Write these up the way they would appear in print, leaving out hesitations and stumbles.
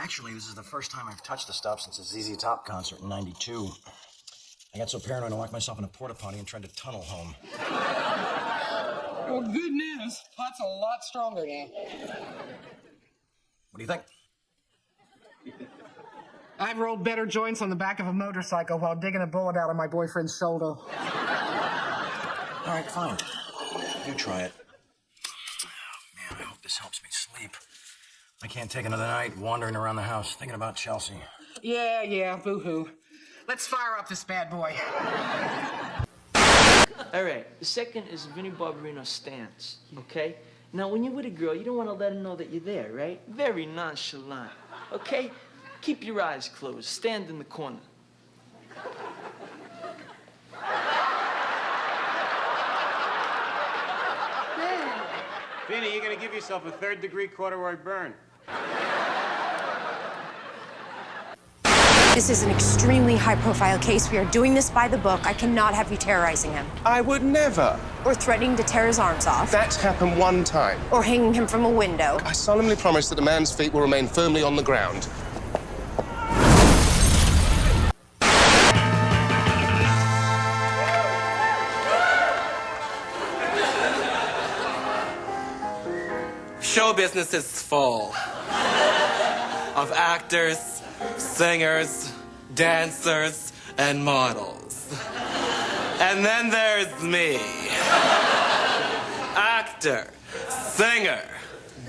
Actually, this is the first time I've touched the stuff since the ZZ Top concert in '92. I got so paranoid I locked myself in a porta potty and tried to tunnel home. Well, good news. Pot's a lot stronger now. What do you think? I've rolled better joints on the back of a motorcycle while digging a bullet out of my boyfriend's shoulder. All right, fine. You try it. Oh, man, I hope this helps me sleep. I can't take another night wandering around the house thinking about Chelsea. Yeah, boo-hoo. Let's fire up this bad boy. All right, the second is Vinnie Barbarino's stance, okay? Now, when you're with a girl, you don't want to let her know that you're there, right? Very nonchalant, okay? Keep your eyes closed. Stand in the corner. Vinny, you're gonna give yourself a third-degree corduroy burn. This is an extremely high-profile case. We are doing this by the book. I cannot have you terrorizing him. I would never. Or threatening to tear his arms off. That's happened one time. Or hanging him from a window. I solemnly promise that a man's feet will remain firmly on the ground. Show business is full of actors, singers, dancers, and models. And then there's me. Actor, singer,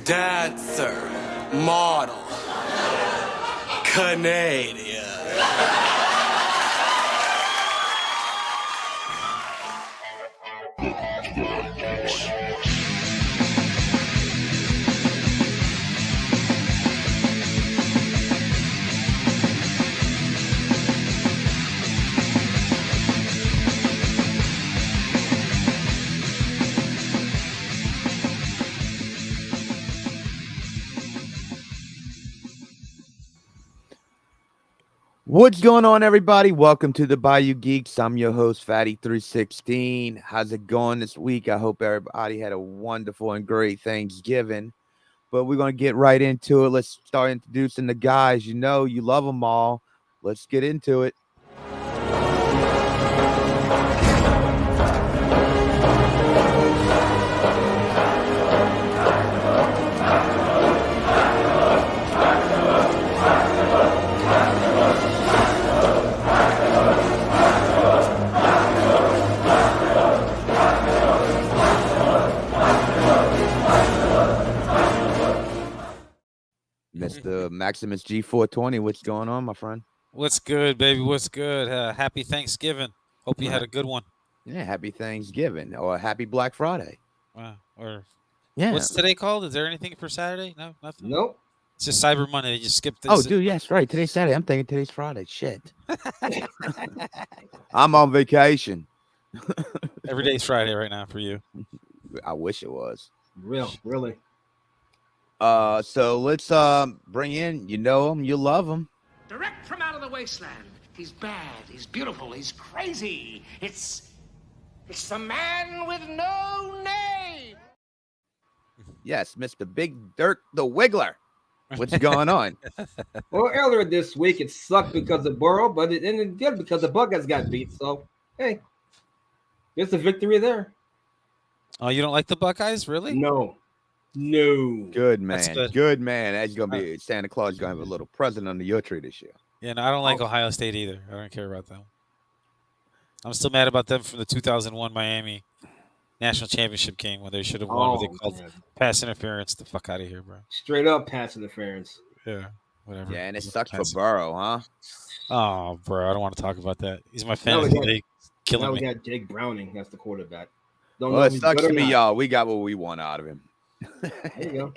dancer, model, Canadian. What's going on, everybody? Welcome to the Bayou Geeks. I'm your host, Fatty316. How's it going this week? I hope everybody had a wonderful and great Thanksgiving. But we're going to get right into it. Let's start introducing the guys. You know, you love them all. Let's get into it. Mr. Maximus G420, what's going on, my friend? What's good, baby? What's good? Happy Thanksgiving. Hope you had a good one. Yeah, happy Thanksgiving or happy Black Friday. Or yeah. What's today called? Is there anything for Saturday? No, nothing. Nope. It's just Cyber Monday. They just skipped this. Oh, dude, yes, right. Today's Saturday. I'm thinking today's Friday. Shit. I'm on vacation. Every day's Friday right now for you. I wish it was. Really. So let's bring in, you know him, you love him. Direct from out of the wasteland. He's bad, he's beautiful, he's crazy. It's the man with no name. Yes, Mr. Big Derk the Wiggler. What's going on? Well, earlier this week it sucked because of Burrow, but it ended good because the Buckeyes got beat. So, hey, there's a victory there. Oh, you don't like the Buckeyes, really? No. Good man. Good. Good man. As you're gonna be Santa Claus, you're gonna have a little present under your tree this year. Yeah, no, I don't like Ohio State either. I don't care about them. I'm still mad about them from the 2001 Miami National Championship game when they should have won what they called pass interference. The fuck out of here, bro. Straight up pass interference. Yeah, whatever. Yeah, and it sucked for Burrow, huh? Oh, bro, I don't want to talk about that. He's my fantasy league. Killing me. We got Jake Browning. That's the quarterback. Well, it sucks to be y'all. We got what we want out of him. There you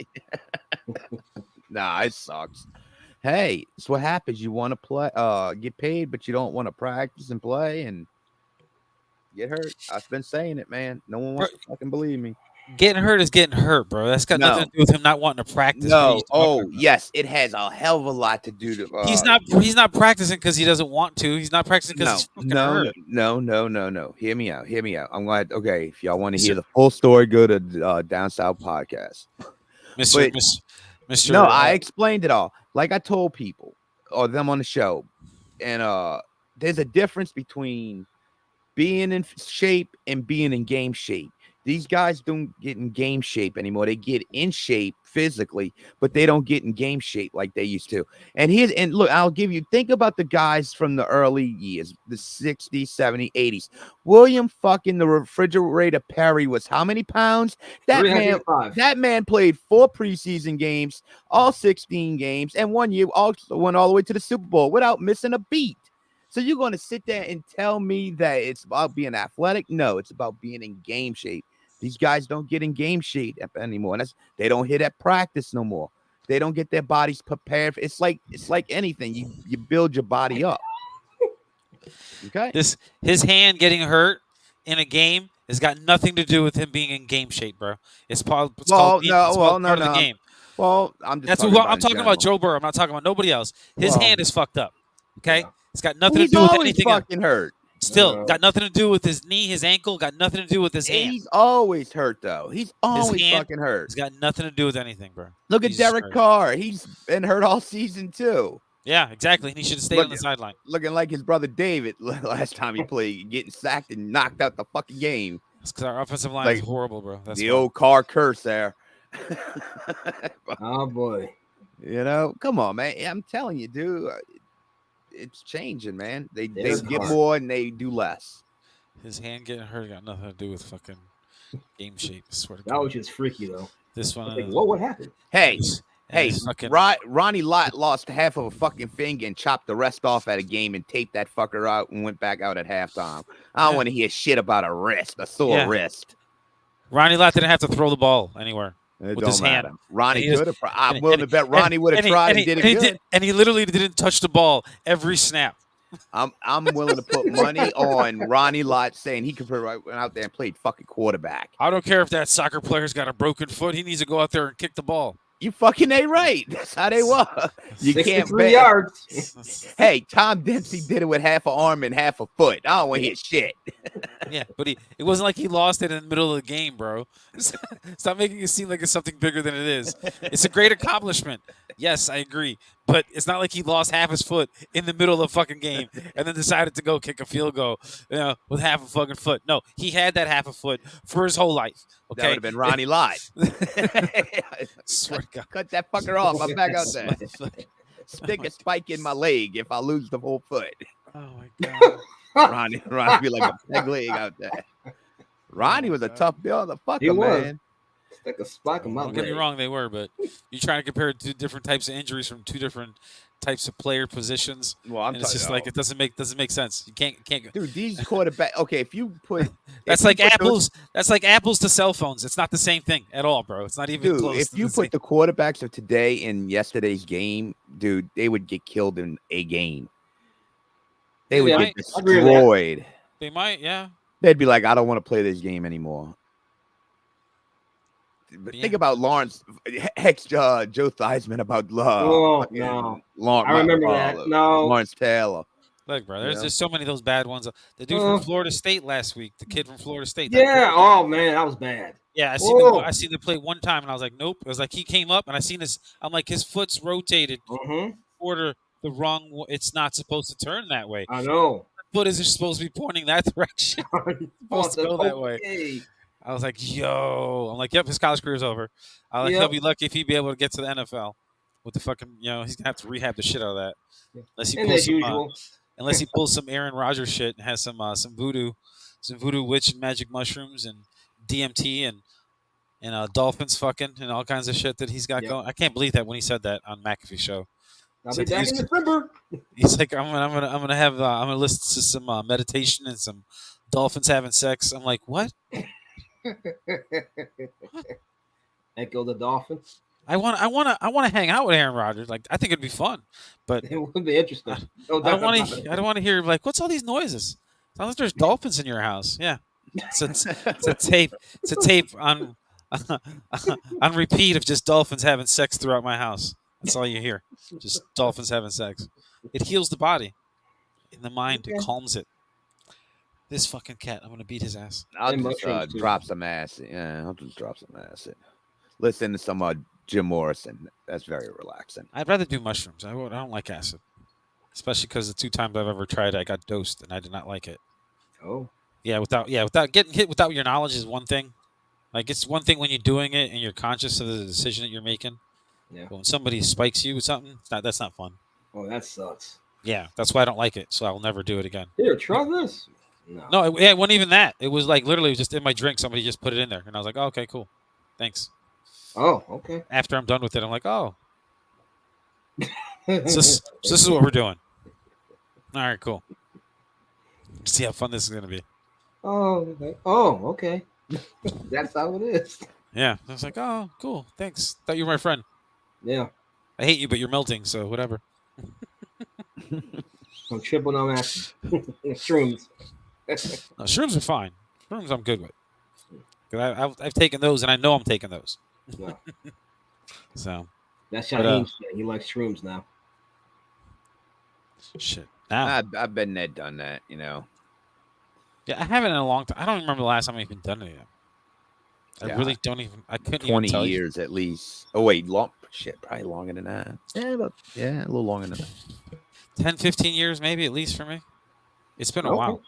go. Nah, it sucks. Hey, it's what happens. You want to play, get paid, but you don't want to practice and play and get hurt. I've been saying it, man. No one wants to fucking believe me. Getting hurt is getting hurt, bro. That's got nothing to do with him not wanting to practice. No. Oh, yes. It has a hell of a lot to do to. He's not practicing because he doesn't want to. He's not practicing because he's fucking hurt. No. Hear me out. I'm glad. Okay, if y'all want to hear the full story, go to Down South Podcast. Mister. No, I explained it all. Like I told people or them on the show, and there's a difference between being in shape and being in game shape. These guys don't get in game shape anymore. They get in shape physically, but they don't get in game shape like they used to. And look, I'll give you, think about the guys from the early years, the 60s, 70s, 80s. William fucking the refrigerator Perry was how many pounds? That man 385. played 4 preseason games, all 16 games, and 1 year also went all the way to the Super Bowl without missing a beat. So you're going to sit there and tell me that it's about being athletic? No, it's about being in game shape. These guys don't get in game shape anymore. And they don't hit at practice no more. They don't get their bodies prepared. It's like anything. You build your body up. Okay. His hand getting hurt in a game has got nothing to do with him being in game shape, bro. It's part of the game. I'm just That's talking what I'm talking about. Joe Burrow. I'm not talking about nobody else. His hand is fucked up. Okay, it's got nothing to do with anything fucking hurt. Still, got nothing to do with his knee, his ankle. Got nothing to do with his hand. He's always hurt though. He's always fucking hurt. It's got nothing to do with anything, bro. Look at Derek Carr. He's been hurt all season too. Yeah, exactly. And he should have stayed on the sideline. Looking like his brother David last time he played, getting sacked and knocked out the fucking game. It's because our offensive line is horrible, bro. That's the old Carr curse there. Oh boy. You know, come on, man. I'm telling you, dude. It's changing, man. They get more and they do less. His hand getting hurt got nothing to do with fucking game shape. I swear to God. That was just freaky though. This one. What happened? Hey, Ronnie Lott lost half of a fucking finger and chopped the rest off at a game and taped that fucker out and went back out at halftime. I don't want to hear shit about a sore wrist. Ronnie Lott didn't have to throw the ball anywhere. It with his hand. Ronnie could have. I'm willing to bet Ronnie would have tried and did it good. And he literally didn't touch the ball every snap. I'm willing to put money on Ronnie Lott saying he could went out there and played fucking quarterback. I don't care if that soccer player's got a broken foot. He needs to go out there and kick the ball. You fucking ain't right. That's how they were. You can't bet. yards. Hey, Tom Dempsey did it with half an arm and half a foot. I don't want to hear shit. Yeah, but it wasn't like he lost it in the middle of the game, bro. Stop making it seem like it's something bigger than it is. It's a great accomplishment. Yes, I agree. But it's not like he lost half his foot in the middle of the fucking game and then decided to go kick a field goal, with half a fucking foot. No, he had that half a foot for his whole life. Okay? That would have been Ronnie Lott. Swear to God. Cut that fucker off. I'm back out there. Stick a spike in my leg if I lose the whole foot. Oh, my God. Ronnie be like a peg leg out there. Ronnie was a tough motherfucker, He was. man. Stick a spike in my Don't get me leg. wrong, they were, but you're trying to compare two different types of injuries from two different types of player positions. Well, and it's just like it doesn't make sense. You can't Dude, these quarterback. Okay, if you put that's like apples. That's like apples to cell phones. It's not the same thing at all, bro. It's not even Dude, close. if you put the quarterbacks of today in yesterday's game, dude, they would get killed in a game. They would get destroyed. They might, yeah. They'd be like, I don't want to play this game anymore. But think about Lawrence, Joe Theismann about no. Lawrence. I remember that. No. Lawrence Taylor. Look, bro, there's so many of those bad ones. The dude from Florida State last week, the kid from Florida State. Yeah. Oh man, that was bad. Yeah, I seen them play one time, and I was like, nope. It was like he came up, and I seen this. I'm like, his foot's rotated quarter the wrong way. It's not supposed to turn that way. I know. Foot is supposed to be pointing that direction. Supposed to go that way. I was like, yo. I'm like, yep, his college career's over. I like, he'll be lucky if he'd be able to get to the NFL with the fucking, he's going to have to rehab the shit out of that. Unless he pulls some Aaron Rodgers shit and has some voodoo witch and magic mushrooms and DMT and dolphins fucking and all kinds of shit that he's got going. I can't believe that when he said that on McAfee show. I'll be back in December. He's like, I'm gonna listen to some meditation and some dolphins having sex. I'm like, what? Echo the Dolphins. I want to hang out with Aaron Rodgers. Like, I think it'd be fun, but it would be interesting. I don't want to hear like, what's all these noises? Sounds like there's dolphins in your house. Yeah, it's a tape. It's a tape on repeat of just dolphins having sex throughout my house. That's all you hear. Just dolphins having sex. It heals the body. In the mind, it calms it. This fucking cat, I'm going to beat his ass. I'll just drop some acid. Yeah, I'll just drop some acid. Listen to some Jim Morrison. That's very relaxing. I'd rather do mushrooms. I don't like acid, especially because the 2 times I've ever tried it, I got dosed and I did not like it. Oh. Without getting hit without your knowledge is one thing. Like it's one thing when you're doing it and you're conscious of the decision that you're making. Yeah. But when somebody spikes you with something, that's not fun. Oh, that sucks. Yeah, that's why I don't like it. So I will never do it again. Here, try this. No, it wasn't even that. It was like literally just in my drink. Somebody just put it in there, and I was like, "Oh, okay, cool, thanks." Oh, okay. After I'm done with it, I'm like, "Oh, so this is what we're doing." All right, cool. See how fun this is gonna be. Oh, okay. Oh, okay. That's how it is. Yeah, I was like, "Oh, cool, thanks. Thought you were my friend." Yeah. I hate you, but you're melting, so whatever. I'm triple no acid. Shrooms. No, shrooms are fine. Shrooms I'm good with. 'Cause I've taken those, and I know I'm taking those. Yeah. So That's but, Shaheen shit. He likes shrooms now. shit. Now, I've been there, done that. You know. yeah, I haven't in a long time. I don't remember the last time I've even done any of them. I Yeah, really don't even. I couldn't 20 even tell you. years at least. Oh wait, shit, probably longer than that. Yeah, a little longer than that. 10, 15 years maybe at least for me. It's been a while.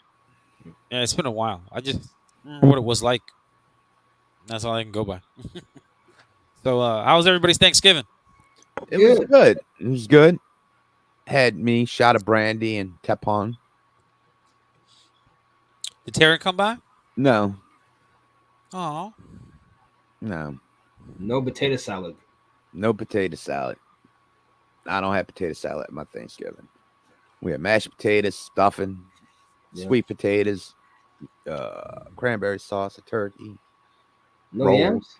Yeah, it's been a while. I just remember what it was like. That's all I can go by. So, how was everybody's Thanksgiving? It was good. It was good. Had me shot of brandy and Tepon. Did Taryn come by? No, Oh, no, No potato salad. no potato salad. I don't have potato salad at my Thanksgiving. We had mashed potatoes, stuffing, sweet potatoes, cranberry sauce, a turkey. No rolls.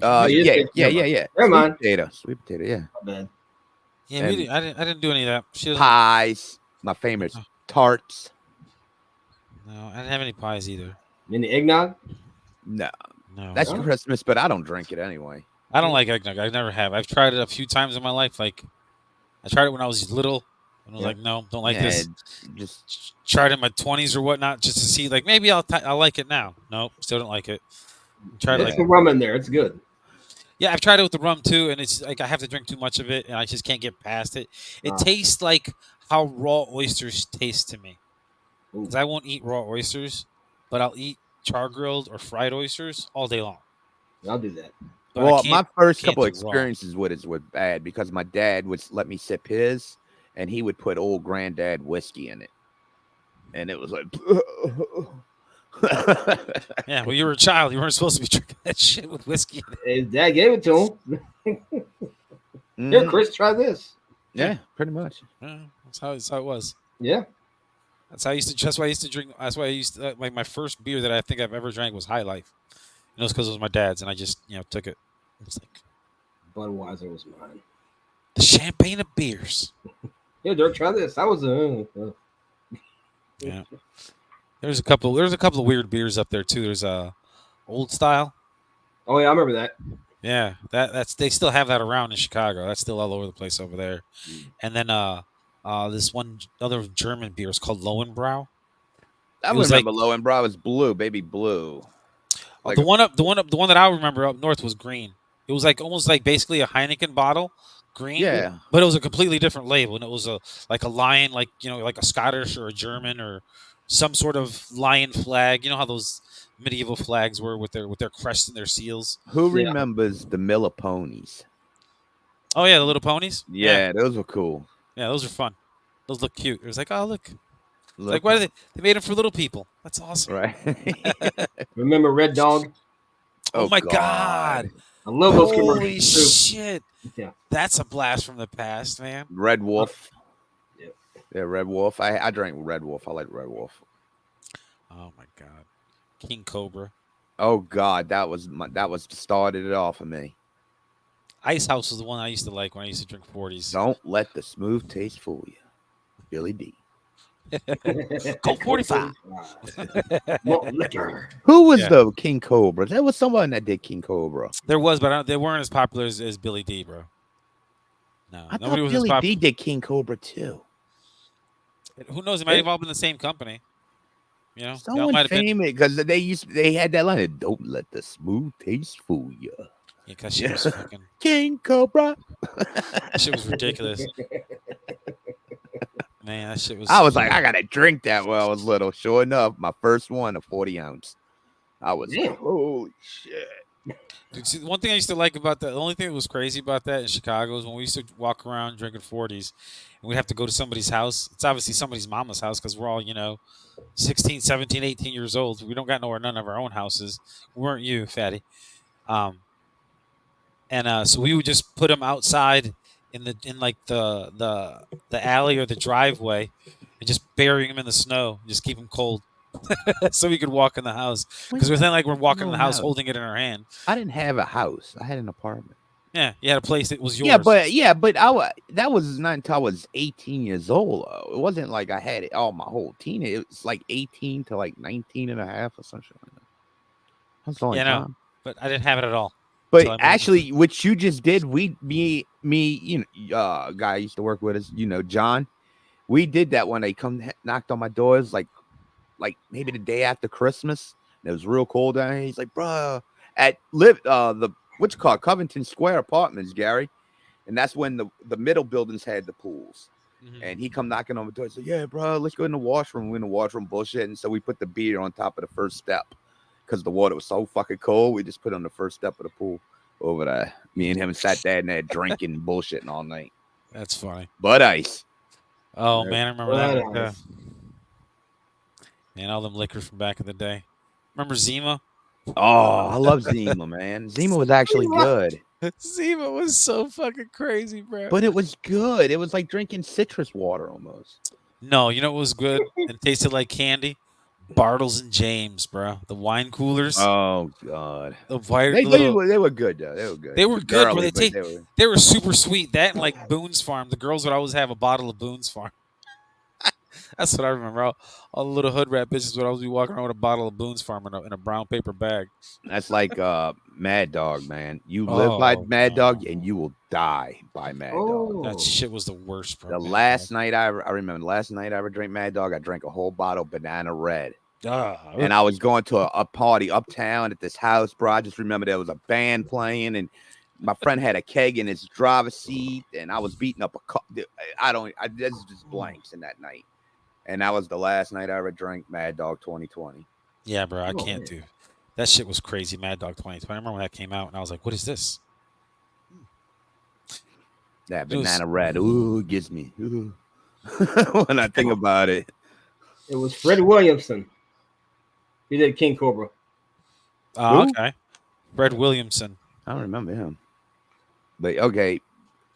yams? Yeah. Never mind. Sweet potato, yeah. My bad. yeah. And I didn't do any of that. She doesn't. pies. My favorite tarts. No, I didn't have any pies either. Any eggnog? No, No, that's Christmas, but I don't drink it anyway. I don't like eggnog. I never have. I've tried it a few times in my life. Like, I tried it when I was little. And I was like, no, don't like this. Just Tried it in my 20s or whatnot just to see, like, maybe I'll like it now. Nope, still don't like it. Tried There's some rum in there. It's good. Yeah, I've tried it with the rum too, and it's like I have to drink too much of it, and I just can't get past it. It tastes like how raw oysters taste to me. Because I won't eat raw oysters, but I'll eat char grilled or fried oysters all day long. I'll do that. But well, my first couple do raw. experiences with it were bad because my dad would let me sip his, and he would put old granddad whiskey in it, and it was like, yeah. Well, you were a child; you weren't supposed to be drinking that shit with whiskey in it. His dad gave it to him. Here, Chris, try this. Yeah, pretty much. Yeah, that's how it was. Yeah. That's how I used to. That's why I used to drink. That's why I used to like my first beer that I think I've ever drank was High Life. And it was because it was my dad's, and I just took it. It was like Budweiser was mine. the champagne of beers. Yeah, Derk, try this. I was Yeah. There's a couple of weird beers up there too. There's Old Style. Oh yeah, I remember that. Yeah, that's they still have that around in Chicago. That's still all over the place over there. And then this one other German beer is called Lowenbrau. I remember Lowenbrau was blue, baby blue. Like the one that I remember up north was green. It was like almost like basically a Heineken bottle, green. Yeah. But it was a completely different label, and it was like a lion, like like a Scottish or a German or some sort of lion flag. You know how those medieval flags were with their crest and their seals. Who remembers the Miller ponies? Oh yeah, the little ponies. Yeah, those were cool. Yeah, those are fun. Those look cute. It was like, oh look. Like, why do they made them for little people? That's awesome. Right. Remember Red Dog? Oh my God. I love those Holy commercials too. shit. Yeah. That's a blast from the past, man. Red Wolf. Yeah, Red Wolf. I drank Red Wolf. I like Red Wolf. Oh my God. King Cobra. Oh God, that was started it off for me. Ice House was the one I used to like when I used to drink 40s. Don't let the smooth taste fool you. Billy D. Colt 45. Who was the King Cobra? There was someone that did King Cobra. There was, but they weren't as popular as Billy D, bro. No, I thought nobody was Billy as D did King Cobra too. Who knows? It might have all been the same company. You know, Someone famous because they had that line. Don't let the smooth taste fool you. Because shit was fucking. King Cobra. That shit was ridiculous. Man, that shit was. I was like, I gotta drink that when I was little. Sure enough, my first one, a 40 ounce. I was Damn. holy shit. Dude, see, one thing I used to like about that, the only thing that was crazy about that in Chicago is when we used to walk around drinking 40s and we'd have to go to somebody's house. It's obviously somebody's mama's house because we're all, 16, 17, 18 years old. We don't got nowhere, none of our own houses. We weren't you, fatty. So we would just put them outside in the alley or the driveway and just bury them in the snow, just keep them cold. So we could walk in the house because it was not like we're walking in the house holding it in our hand. I didn't have a house. I had an apartment. Yeah, you had a place that was yours. But that was not until I was 18 years old. Though. It wasn't like I had it all my whole teenage. It was like 18 to like 19 and a half or something like that. That's the only time. No, but I didn't have it at all. But actually, what you just did, me, guy I used to work with us, John. We did that when they knocked on my doors, like maybe the day after Christmas. And it was real cold down here. He's like, bro, what's it called, Covington Square Apartments, Gary. And that's when the middle buildings had the pools. Mm-hmm. And he come knocking on the door. He said, yeah, bro, let's go in the washroom. We're in the washroom bullshit. And so we put the beer on top of the first step because the water was so fucking cold. We just put it on the first step of the pool over there. Me and him sat there and there drinking and bullshitting all night. That's funny. Bud Ice. Oh, man, I remember that. Man, all them liquors from back in the day. Remember Zima? Oh, I love Zima, man. Zima was actually good. Zima was so fucking crazy, bro. But it was good. It was like drinking citrus water almost. No, you know what was good and tasted like candy? Bartles and James, bro. The wine coolers. Oh, God. The white, they were good, though. They were good. They were good, girly, but they were super sweet. That and like Boone's Farm. The girls would always have a bottle of Boone's Farm. That's what I remember. All the little hood rat bitches would always be walking around with a bottle of Boone's Farm in a brown paper bag. That's like Mad Dog, man. You live by Mad Dog and you will die by Mad Dog. That shit was the worst, bro. Last night I remember I ever drank Mad Dog. I drank a whole bottle of Banana Red. And I was going to a party uptown at this house, bro. I just remember there was a band playing and my friend had a keg in his driver's seat and I was beating up a car. This is just blanks in that night. And that was the last night I ever drank Mad Dog 2020. Yeah, bro, I can't do that. Shit was crazy. Mad Dog 2020. I remember when that came out, and I was like, "What is this?" That Banana Red, it gives me when I think about it. It was Fred Williamson. He did King Cobra. Oh, okay. Fred Williamson. I don't remember him. But okay,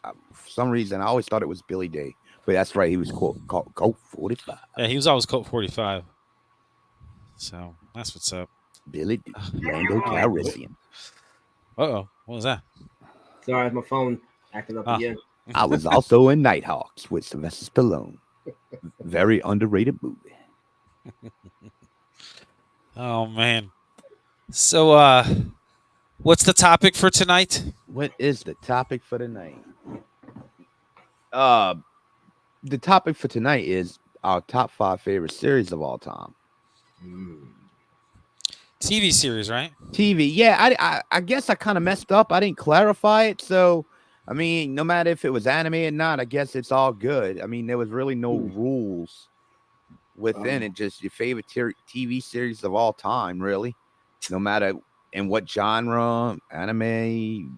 for some reason I always thought it was Billy Day. But that's right. He was called Colt 45. Yeah, he was always Colt 45. So that's what's up. Billy Lando Calrissian. Uh-oh. What was that? Sorry, my phone acting up again. I was also in Nighthawks with Sylvester Stallone. Very underrated movie. Oh, man. So, what's the topic for tonight? What is the topic for tonight? The topic for tonight is our top 5 favorite series of all time. TV series, right? TV, yeah. I guess I kind of messed up. I didn't clarify it. So, I mean, no matter if it was anime or not, I guess it's all good. I mean, there was really no rules within it. Just your favorite TV series of all time, really. No matter in what genre, anime,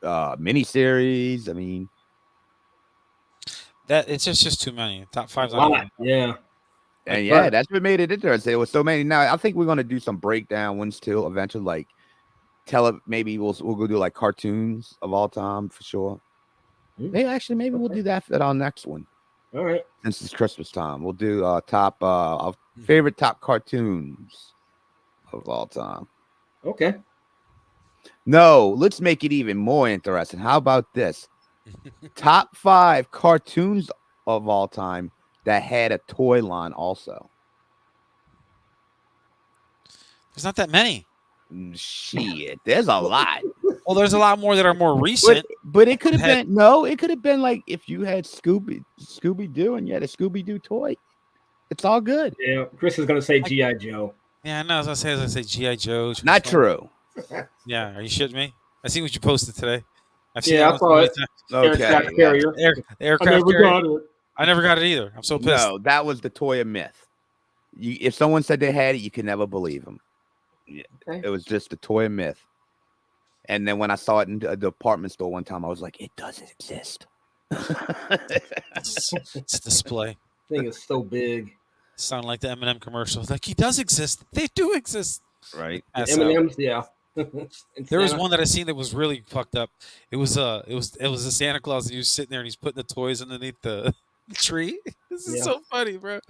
miniseries. I mean, that it's just too many. Top 5's yeah. And yeah, that's what made it interesting. There was so many. Now I think we're gonna do some breakdown ones too eventually. Like maybe we'll go do like cartoons of all time for sure. Maybe we'll do that for our next one. All right. Since it's Christmas time, we'll do our favorite top cartoons of all time. Okay. No, let's make it even more interesting. How about this? Top 5 cartoons of all time that had a toy line also. There's not that many. Shit, there's a lot. Well, there's a lot more that are more recent. But it could have been it could have been like if you had Scooby-Doo and you had a Scooby-Doo toy. It's all good. Yeah, Chris is gonna say G.I. Joe. Yeah, no, I was gonna say G.I. Joe. Not true. Yeah, are you shitting me? I seen what you posted today. I've seen Yeah, that I one so saw many it. times. Aircraft carrier. The aircraft I never carrier. got it. I never got it either. I'm so pissed. No, that was the toy of myth. If someone said they had it, you could never believe them. Okay. It was just a toy of myth. And then when I saw it in the department store one time, I was like, it doesn't exist. It's a display. Thing is so big. Sound like the M&M commercial. Like, he does exist. They do exist. Right. That's M&M's, yeah. There was one that I seen that was really fucked up. It was a Santa Claus, and he was sitting there and he's putting the toys underneath the tree. This is so funny, bro.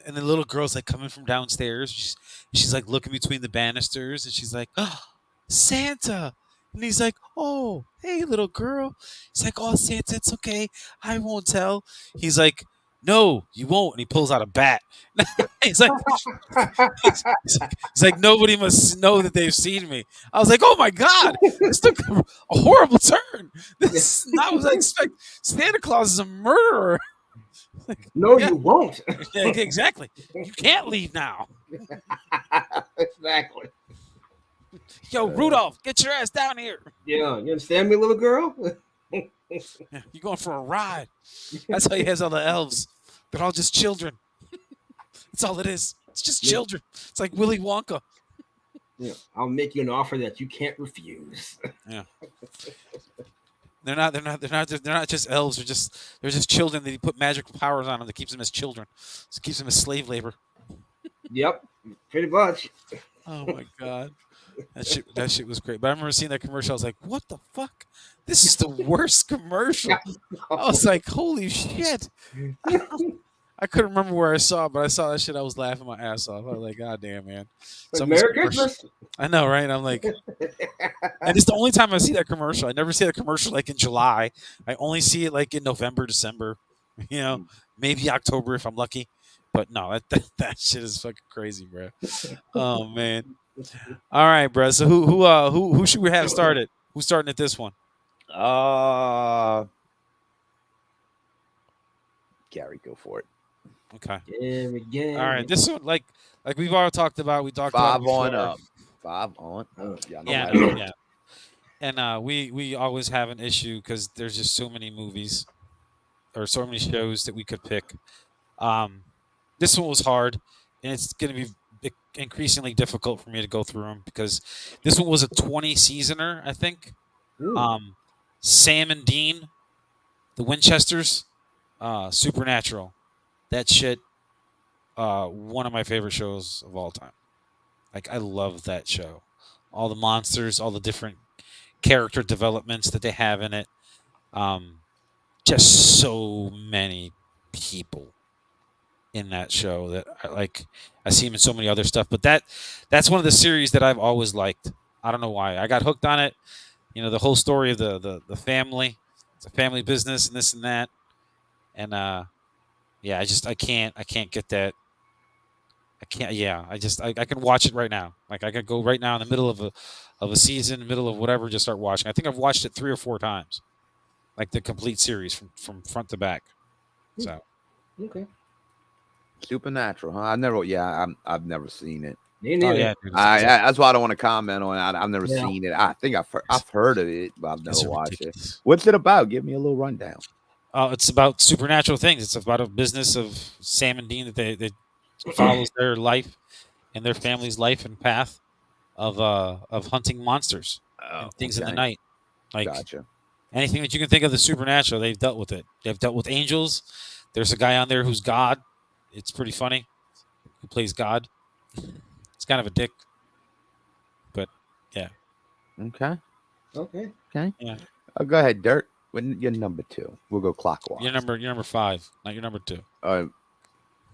And the little girl's like coming from downstairs. She's like looking between the banisters, and she's like, "Oh, Santa!" And he's like, "Oh, hey, little girl." He's like, "Oh, Santa, it's okay. I won't tell." He's like, "No, you won't." And he pulls out a bat. he's like, he's like, nobody must know that they've seen me. I was like, oh my God, this took a horrible turn. This is not what I expect. Santa Claus is a murderer. No, you won't. Yeah, exactly. You can't leave now. Exactly. Yo, Rudolph, get your ass down here. Yeah, you understand me, little girl? Yeah, you're going for a ride. That's how he has all the elves. They're all just children. That's all it is. It's just children. It's like Willy Wonka. Yeah, I'll make you an offer that you can't refuse. Yeah. They're not just elves. They're just children that he put magical powers on them that keeps them as children. So keeps them as slave labor. Yep, pretty much. Oh my God. That shit was great. But I remember seeing that commercial. I was like, what the fuck? This is the worst commercial. I was like, holy shit. I couldn't remember where I saw it, but I saw that shit. I was laughing my ass off. I was like, God damn, man. Merry Christmas. I know, right? I'm like, and it's the only time I see that commercial. I never see that commercial like in July. I only see it like in November, December, maybe October if I'm lucky. But no, that shit is fucking crazy, bro. Oh man. All right, bro. So who should we have started? Who's starting at this one? Gary, go for it. Okay. Gary. All right. This one, like we've all talked about. We talked five about on up. 5 on up. Yeah. And we always have an issue because there's just so many movies or so many shows that we could pick. This one was hard, and it's going to be increasingly difficult for me to go through them because this one was a 20-seasoner, I think. Sam and Dean, the Winchesters, Supernatural. That shit, one of my favorite shows of all time. Like, I love that show. All the monsters, all the different character developments that they have in it. Just so many people in that show that I see him in so many other stuff. But that's one of the series that I've always liked. I don't know why. I got hooked on it. The whole story of the family. It's a family business and this and that. And yeah, I can't get that. I can't. Yeah, I can watch it right now. Like I could go right now in the middle of a season, middle of whatever, just start watching. I think I've watched it 3 or 4 times, like the complete series from front to back. So okay. Supernatural, huh? I've never seen it. Oh, yeah, that's why I don't want to comment on it. I've never seen it. I think I've heard of it, but I've never watched it. What's it about? Give me a little rundown. It's about supernatural things. It's about a business of Sam and Dean that they follows their life and their family's life and path of hunting monsters and things in the night. Like gotcha. Anything that you can think of the supernatural, they've dealt with it. They've dealt with angels. There's a guy on there who's God. It's pretty funny. Who plays God? It's kind of a dick, but yeah. Okay. Yeah. Go ahead, Derk. When you're number 2, we'll go clockwise. You're number 5, not your number 2.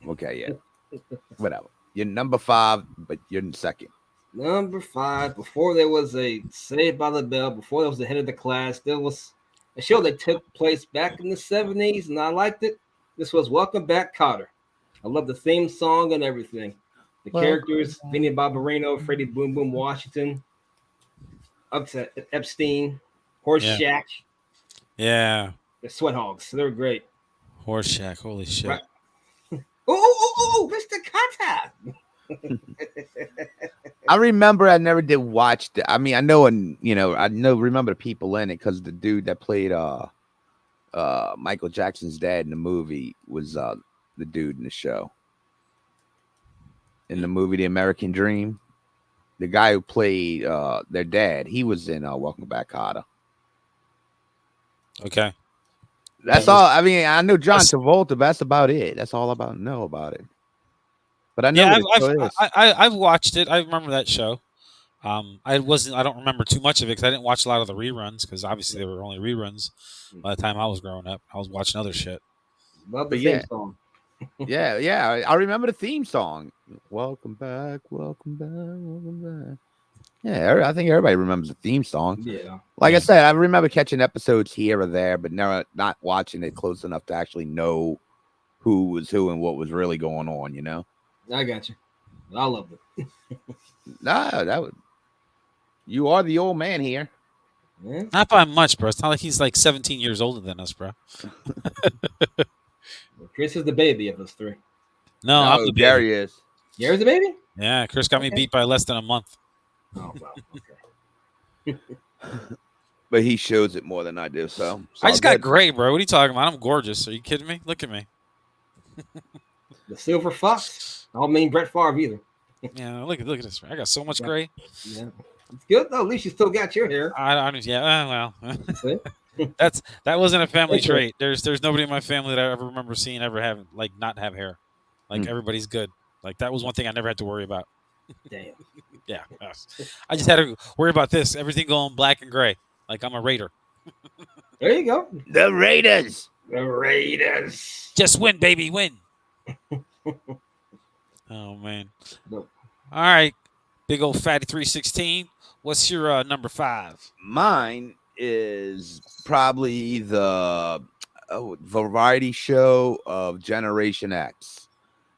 Okay, yeah. Whatever. You're number 5, but you're in second. Number 5. Before there was a Saved by the Bell, before there was the Head of the Class, there was a show that took place back in the 70s, and I liked it. This was Welcome Back, Kotter. I love the theme song and everything. The characters, Vinnie Barbarino, Freddie Boom Boom Washington, Epstein, Horseshack. Yeah. The Sweat Hogs. They're great. Horseshack. Holy shit. Right. Oh, Mr. Kotter. I remember I never did watch I mean, I know, and remember the people in it because the dude that played Michael Jackson's dad in the movie was the dude in the show. In the movie The American Dream, the guy who played their dad, he was in Welcome Back, Kotter. Okay. That's all. I mean, I know John Travolta, but that's about it. That's all I know about it. But I know Yeah, what it is. I've watched it. I remember that show. I don't remember too much of it because I didn't watch a lot of the reruns because obviously there were only reruns by the time I was growing up. I was watching other shit. Love the theme song. yeah. I remember the theme song. Welcome back, welcome back, welcome back. Yeah, I think everybody remembers the theme song. Yeah. Like I said, I remember catching episodes here or there, but never not watching it close enough to actually know who was who and what was really going on, you know? I got you. I love it. Nah, you are the old man here. Yeah. Not by much, bro. It's not like he's like 17 years older than us, bro. Chris is the baby of us three. No, I'm the baby. Gary is. Gary's the baby? Yeah, Chris got me beat by less than a month. Oh, wow. Okay. But he shows it more than I do, so. I just got gray, bro. What are you talking about? I'm gorgeous. Are you kidding me? Look at me. The silver fox. I don't mean Brett Favre either. Yeah, look at this. I got so much gray. Yeah. It's good though. At least you still got your hair. Well. that wasn't a family trait. There's nobody in my family that I ever remember seeing ever not have hair. Like everybody's good. Like that was one thing I never had to worry about. Damn. Yeah. I just had to worry about this. Everything going black and gray. Like I'm a Raider. There you go. The Raiders. The Raiders. Just win, baby, win. Oh man. Nope. All right. Big old fatty 316. What's your number 5? Mine is probably the variety show of Generation X.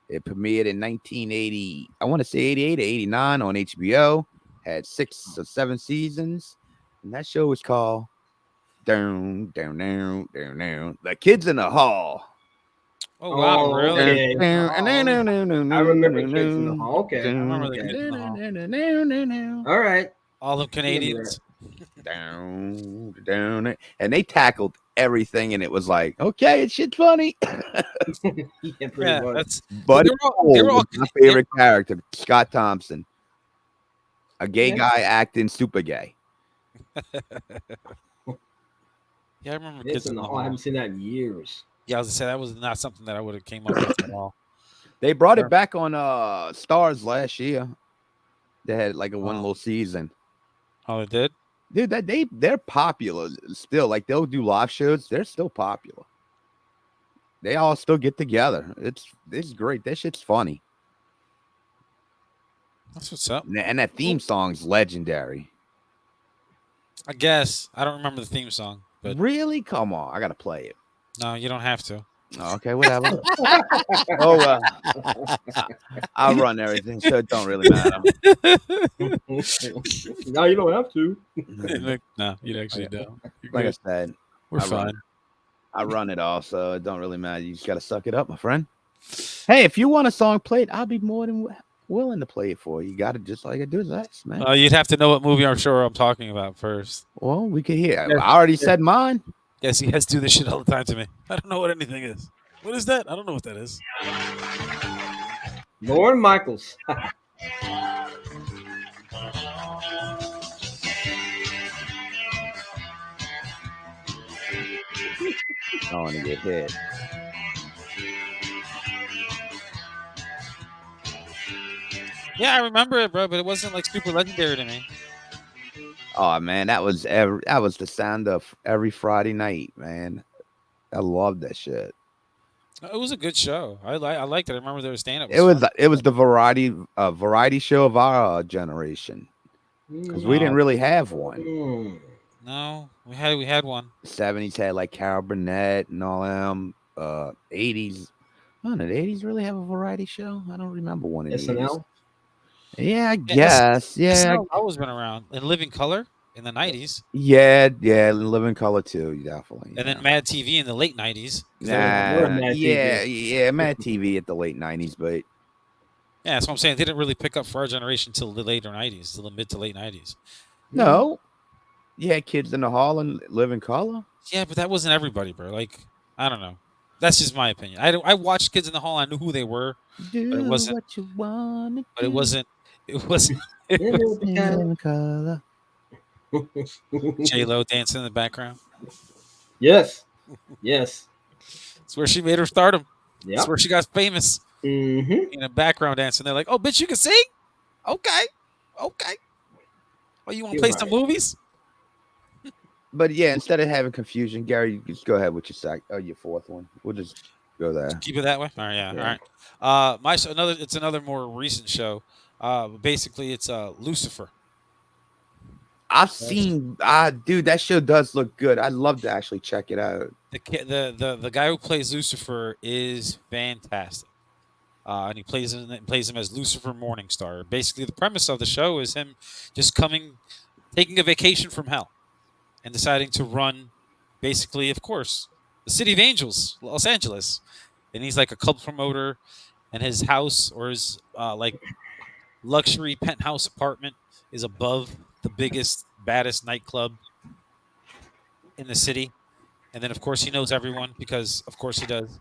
It premiered in 1980. I want to say 88 or 89 on HBO. Had 6 or 7 seasons. And that show was called Down, Down, Down, Down, Down. The Kids in the Hall. Oh, wow, really? I remember Kids in the Hall. Okay. I remember the Kids in the Hall. All right. All them Canadians. Down, down. And they tackled everything, and it was like, okay, it's shit funny. Yeah, pretty much. But they were all my favorite character, Scott Thompson. A gay guy acting super gay. Yeah, I remember Kids in the Hall. I haven't seen that in years. Yeah, I was gonna say that was not something that I would have came up with at all. They brought it back on Stars last year. They had like one little season. Oh, they did? Dude, they're popular still. Like they'll do live shows. They're still popular. They all still get together. It's great. That shit's funny. That's what's up. And that theme song's legendary. I guess I don't remember the theme song, but really, come on, I gotta play it. No, you don't have to. Oh, okay, whatever. I'll run everything, so it don't really matter. No, you don't have to. No, you actually don't. Like I said, we're fine. I run it all, so it don't really matter. You just gotta suck it up, my friend. Hey, if you want a song played, I'll be more than willing to play it for you. You got to just like I do that, man. You'd have to know what movie I'm talking about first. Well, we could hear. I already said mine. Yes, he has to do this shit all the time to me. I don't know what anything is. What is that? I don't know what that is. Lorne Michaels. I want to get hit. Yeah, I remember it, bro, but it wasn't like super legendary to me. Oh man, that was the sound of every Friday night, man. I loved that shit. It was a good show. I liked it. I remember there was stand-up. It was the variety show of our generation because we didn't really have one. No, we had one. 70s had like Carol Burnett and all them. 80s. Oh, did the 80s really have a variety show? I don't remember one of these. SNL? Yeah, I guess. Yeah, SNL always been around. In Living Color in the 90s. Yeah, Living Color too, definitely. And then Mad TV in the late 90s. Mad TV at the late 90s, but Yeah, that's what I'm saying. They didn't really pick up for our generation until the later 90s, till the mid to late 90s. No. You had kids in the hall and live in color. Yeah, but that wasn't everybody, bro. Like, I don't know. That's just my opinion. I watched Kids in the Hall. I knew who they were, but it Do wasn't. what you want to But it do. wasn't. It wasn't. It Yeah, was the guy- In color. J Lo dancing in the background. Yes. Yes. It's where she made her stardom. It's Yep. where she got famous. Mm-hmm. In a background dancing. They're like, "Oh, bitch, you can sing? Okay, okay. Oh, you want to You're play right. some movies?" But yeah, instead of having confusion, Gary, you just go ahead with your fourth one. We'll just go there. Keep it that way. All right, yeah. Yeah. All right. My show, it's another more recent show. Basically, it's Lucifer. I've seen dude, that show does look good. I'd love to actually check it out. The guy who plays Lucifer is fantastic. And he plays him as Lucifer Morningstar. Basically, the premise of the show is him just taking a vacation from hell, and deciding to run, basically, of course, the City of Angels, Los Angeles. And he's like a club promoter, and his house or his like luxury penthouse apartment is above the biggest, baddest nightclub in the city. And then, of course, he knows everyone because, of course, he does.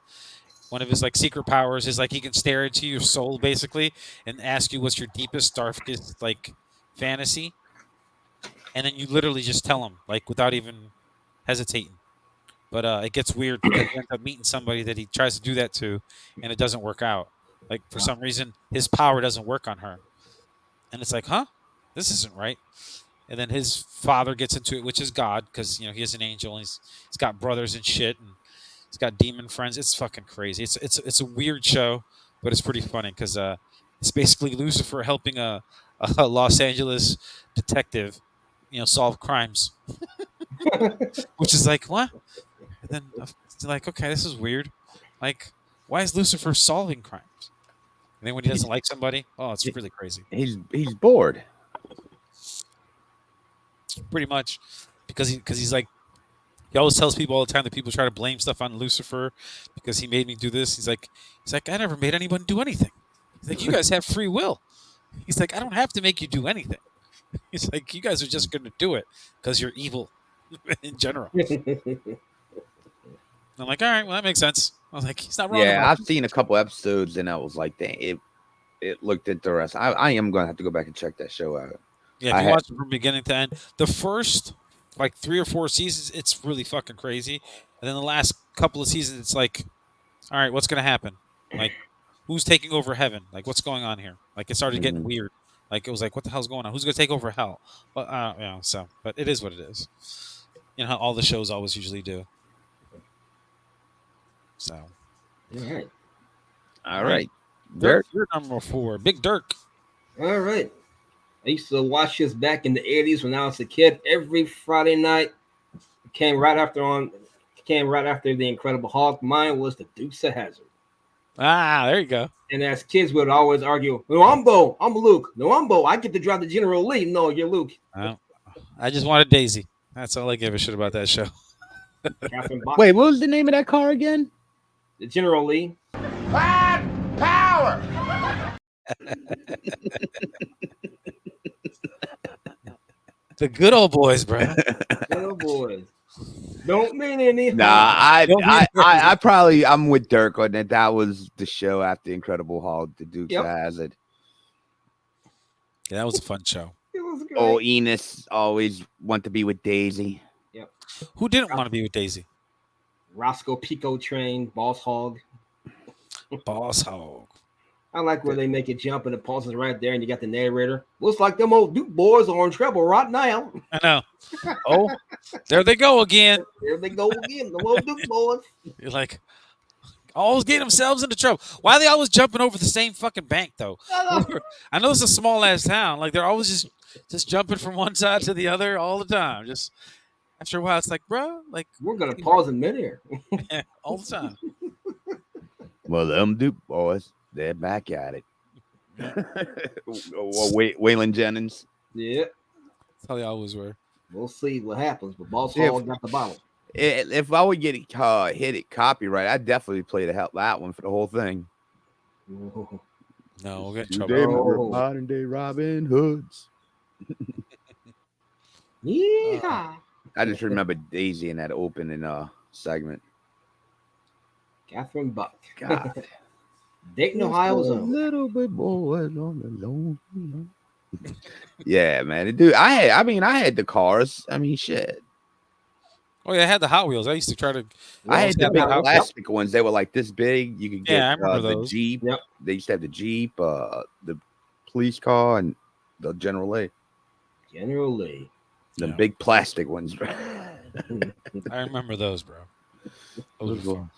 One of his like secret powers is like he can stare into your soul basically and ask you what's your deepest, darkest like fantasy, and then you literally just tell him like without even hesitating. But it gets weird because he ends up meeting somebody that he tries to do that to, and it doesn't work out. Like for some reason, his power doesn't work on her, and it's like, huh, this isn't right. And then his father gets into it, which is God, because he is an angel. And he's got brothers and shit, and he's got demon friends. It's fucking crazy. It's a weird show, but it's pretty funny because it's basically Lucifer helping a Los Angeles detective, solve crimes, which is like what? And then it's like, okay, this is weird. Like, why is Lucifer solving crimes? And then when he doesn't like somebody, oh, it's really crazy. He's bored. Pretty much, because he's like, he always tells people all the time that people try to blame stuff on Lucifer because he made me do this. He's like, I never made anyone do anything. He's like, you guys have free will. He's like, I don't have to make you do anything. He's like, you guys are just going to do it because you're evil in general. I'm like, all right, well, that makes sense. I was like, he's not wrong. Yeah, I've seen a couple episodes and I was like, dang, it looked interesting. I am going to have to go back and check that show out. Yeah, if you watch it from beginning to end, the first like 3 or 4 seasons, it's really fucking crazy. And then the last couple of seasons, it's like, all right, what's going to happen? Like, who's taking over heaven? Like, what's going on here? Like, it started getting weird. Like, it was like, what the hell's going on? Who's going to take over hell? But, but it is what it is. You know how all the shows always usually do. So. All right. Derk, you're number 4. Big Derk. All right. I used to watch this back in the 80s when I was a kid. Every Friday night, came right after the Incredible Hulk. Mine was the Dukes of Hazzard. Ah, there you go. And as kids, we would always argue, "No, I'm Bo. I'm Luke. No, I'm Bo. I get to drive the General Lee. No, you're Luke." I just wanted Daisy. That's all I gave a shit about that show. Wait, what was the name of that car again? The General Lee. Plaid power. The good old boys, bro. Good old boys. Don't mean anything. Nah, I'm with Derk on that. That was the show after Incredible Hulk, the Dukes of Hazzard. Yeah, that was a fun show. It was great. Oh, Enos always want to be with Daisy. Yep. Who didn't want to be with Daisy? Roscoe Pico Train, Boss Hog. Boss Hog. I like where they make it jump and it pauses right there, and you got the narrator. Looks like them old Duke boys are in trouble right now. I know. Oh, there they go again. There they go again, the old Duke boys. You're like, always getting themselves into trouble. Why are they always jumping over the same fucking bank, though? I know it's a small ass town. Like they're always just jumping from one side to the other all the time. Just after a while, it's like, bro, like we're gonna pause in midair all the time. Well, them Duke boys, they're back at it. Waylon Jennings. Yeah, that's how they always were. We'll see what happens, but Boss Hog got the bottle. If I would get it hit it copyright, I'd definitely play the hell that one for the whole thing. No, we'll get in They trouble. were modern day Robin Hoods. Yeah. I just remember Daisy in that opening segment. Catherine Buck. God. Dayton, Just Ohio's a own. little bit more on the low. Yeah, man. Dude, I had the cars. I mean, shit. Oh yeah, I had the Hot Wheels. I used to try to. I had the big Hot Wheels. plastic ones. They were like this big. You could get Yeah, I remember the those. Jeep. Yep. They used to have the Jeep, the police car, and the General Lee. General Lee. The Yeah. big plastic ones. I remember those, bro. Those were fun.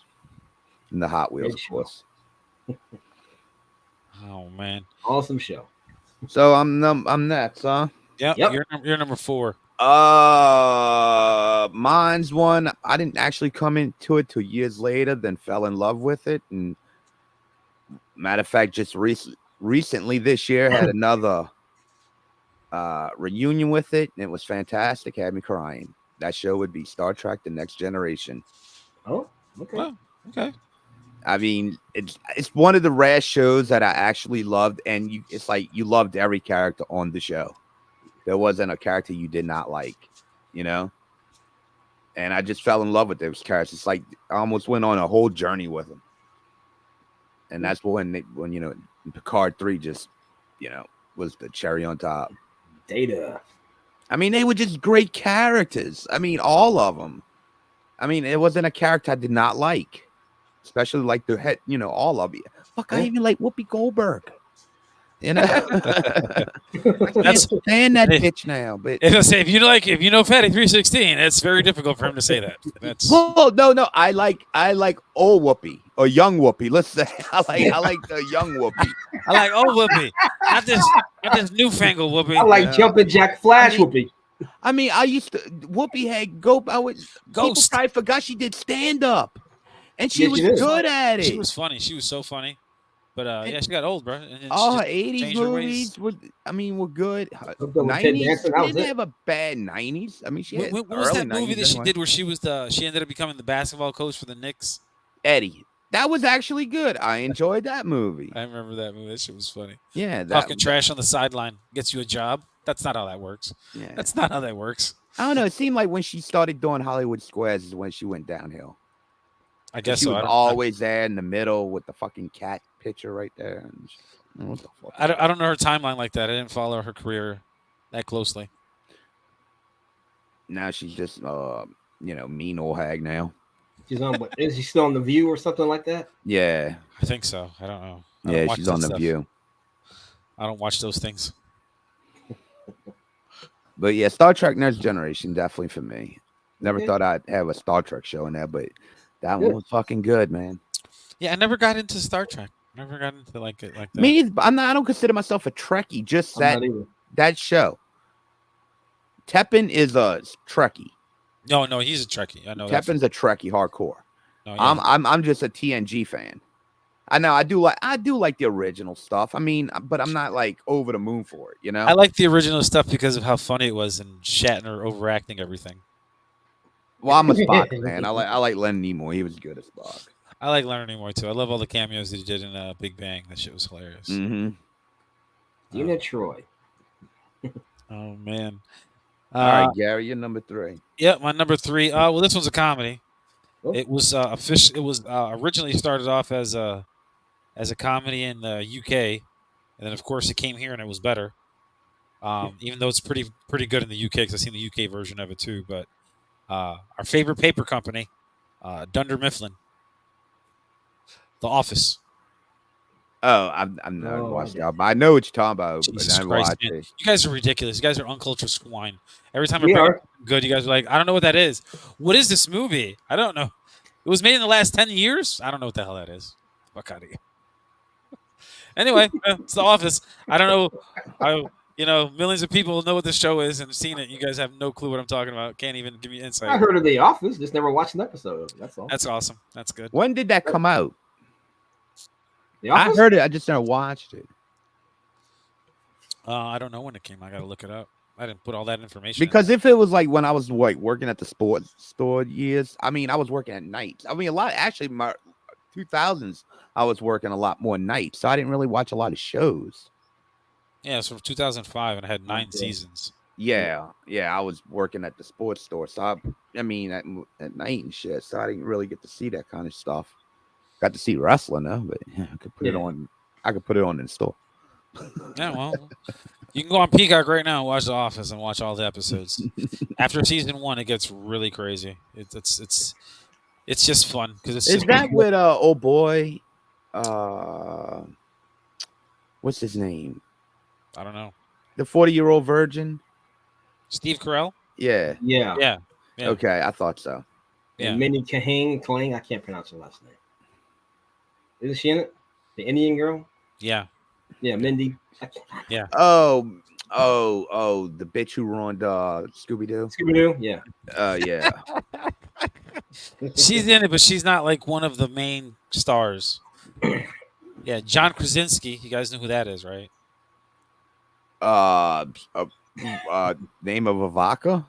And the Hot Wheels, Great of course. Oh man. Awesome show. So I'm next, huh? Yep. Yep. You're number 4. Mine's one. I didn't actually come into it till years later, then fell in love with it. And matter of fact, just recently this year had another reunion with it, and it was fantastic. Had me crying. That show would be Star Trek: The Next Generation. Oh, okay. Well, okay. I mean, it's one of the rare shows that I actually loved, and it's like you loved every character on the show. There wasn't a character you did not like, you know? And I just fell in love with those characters. It's like I almost went on a whole journey with them. And that's when Picard 3 just, was the cherry on top. Data. I mean, they were just great characters. I mean, all of them. I mean, it wasn't a character I did not like, especially like the head, all of you. Fuck, I even like Whoopi Goldberg. I can't stand that bitch now. But if you know Fatty 316, it's very difficult for him to say that. That's no. I like old Whoopi or young Whoopi. Let's say I like the young Whoopi. I like old Whoopi, not this newfangled Whoopi. I like Jumpin' Jack Flash Whoopi. I mean, I used to Whoopi had Ghost. People probably forgot she did stand up, and she was good at it. She was funny. She was so funny. But yeah, she got old, bro. And all her 80s movies were good. 90s, she didn't have a bad 90s. I mean, she had what was that movie that she anyway. did where she ended up becoming the basketball coach for the Knicks? Eddie. That was actually good. I enjoyed that movie. I remember that movie. That shit was funny. Yeah. Talking trash on the sideline gets you a job. That's not how that works. Yeah. That's not how that works. I don't know. It seemed like when she started doing Hollywood Squares is when she went downhill. I guess she so. was always there in the middle with the fucking cat picture right there. And what the fuck? I don't know her timeline like that. I didn't follow her career that closely. Now she's just mean old hag now. She's on. Is she still on The View or something like that? Yeah, I think so. I don't know. Yeah, she's on The View. I don't watch those things. But yeah, Star Trek Next Generation definitely for me. Never thought I'd have a Star Trek show in there, but that one was fucking good, man. Yeah, I never got into Star Trek. Never got into like it like that. Me, I don't consider myself a Trekkie. Just that show. Teppan is a Trekkie. No, he's a Trekkie. I know. Teppan's a Trekkie hardcore. No, yeah. I'm just a TNG fan. I know I do like the original stuff. I mean, but I'm not like over the moon for it, you know. I like the original stuff because of how funny it was and Shatner overacting everything. Well, I'm a Spock fan. I like Leonard Nimoy. He was good as Spock. I like Leonard Nimoy too. I love all the cameos that he did in Big Bang. That shit was hilarious. Mm-hmm. Dina Troy. Oh man. All right, Gary, you're number 3. Yeah, my number 3. Well, this one's a comedy. It was It was originally started off as a comedy in the UK, and then of course it came here and it was better. Even though it's pretty good in the UK because I've seen the UK version of it too. But our favorite paper company, Dunder Mifflin, The Office. Oh, I'm not watching it, but I know what you're talking about. Jesus but I Christ, watched man. it. You guys are ridiculous. You guys are uncultured swine. Every time I bring up good, you guys are like, I don't know what that is. What is this movie? I don't know. It was made in the last 10 years. I don't know what the hell that is. Fuck out of here. Anyway, it's The Office. I don't know. Millions of people know what this show is and have seen it. You guys have no clue what I'm talking about. Can't even give me insight. I heard of The Office, just never watched an episode of it. That's all. That's awesome. That's good. When did that come out? The Office? I heard it. I just never watched it. I don't know when it came. I got to look it up. I didn't put all that information Because if it was like when I was working at the sports store years, I mean, I was working at night. I mean, 2000s, I was working a lot more nights, so I didn't really watch a lot of shows. Yeah, it's from 2005 and it had 9 seasons. Yeah, I was working at the sports store, so I mean, at night and shit, so I didn't really get to see that kind of stuff. Got to see wrestling though, but I could put it on. I could put it on in the store. Yeah, well, you can go on Peacock right now and watch The Office and watch all the episodes. After season 1, it gets really crazy. It's just fun because it's Is just that with old boy? What's his name? I don't know. The 40-year-old virgin. Steve Carell? Yeah. Yeah. Okay, I thought so. Yeah. And Minnie Kaling, I can't pronounce her last name. Isn't she in it? The Indian girl? Yeah. Yeah, Mindy. Yeah. Oh, the bitch who ruined Scooby-Doo. Scooby-Doo, yeah. Yeah. She's in it, but she's not like one of the main stars. Yeah, John Krasinski. You guys know who that is, right? Name of a vodka?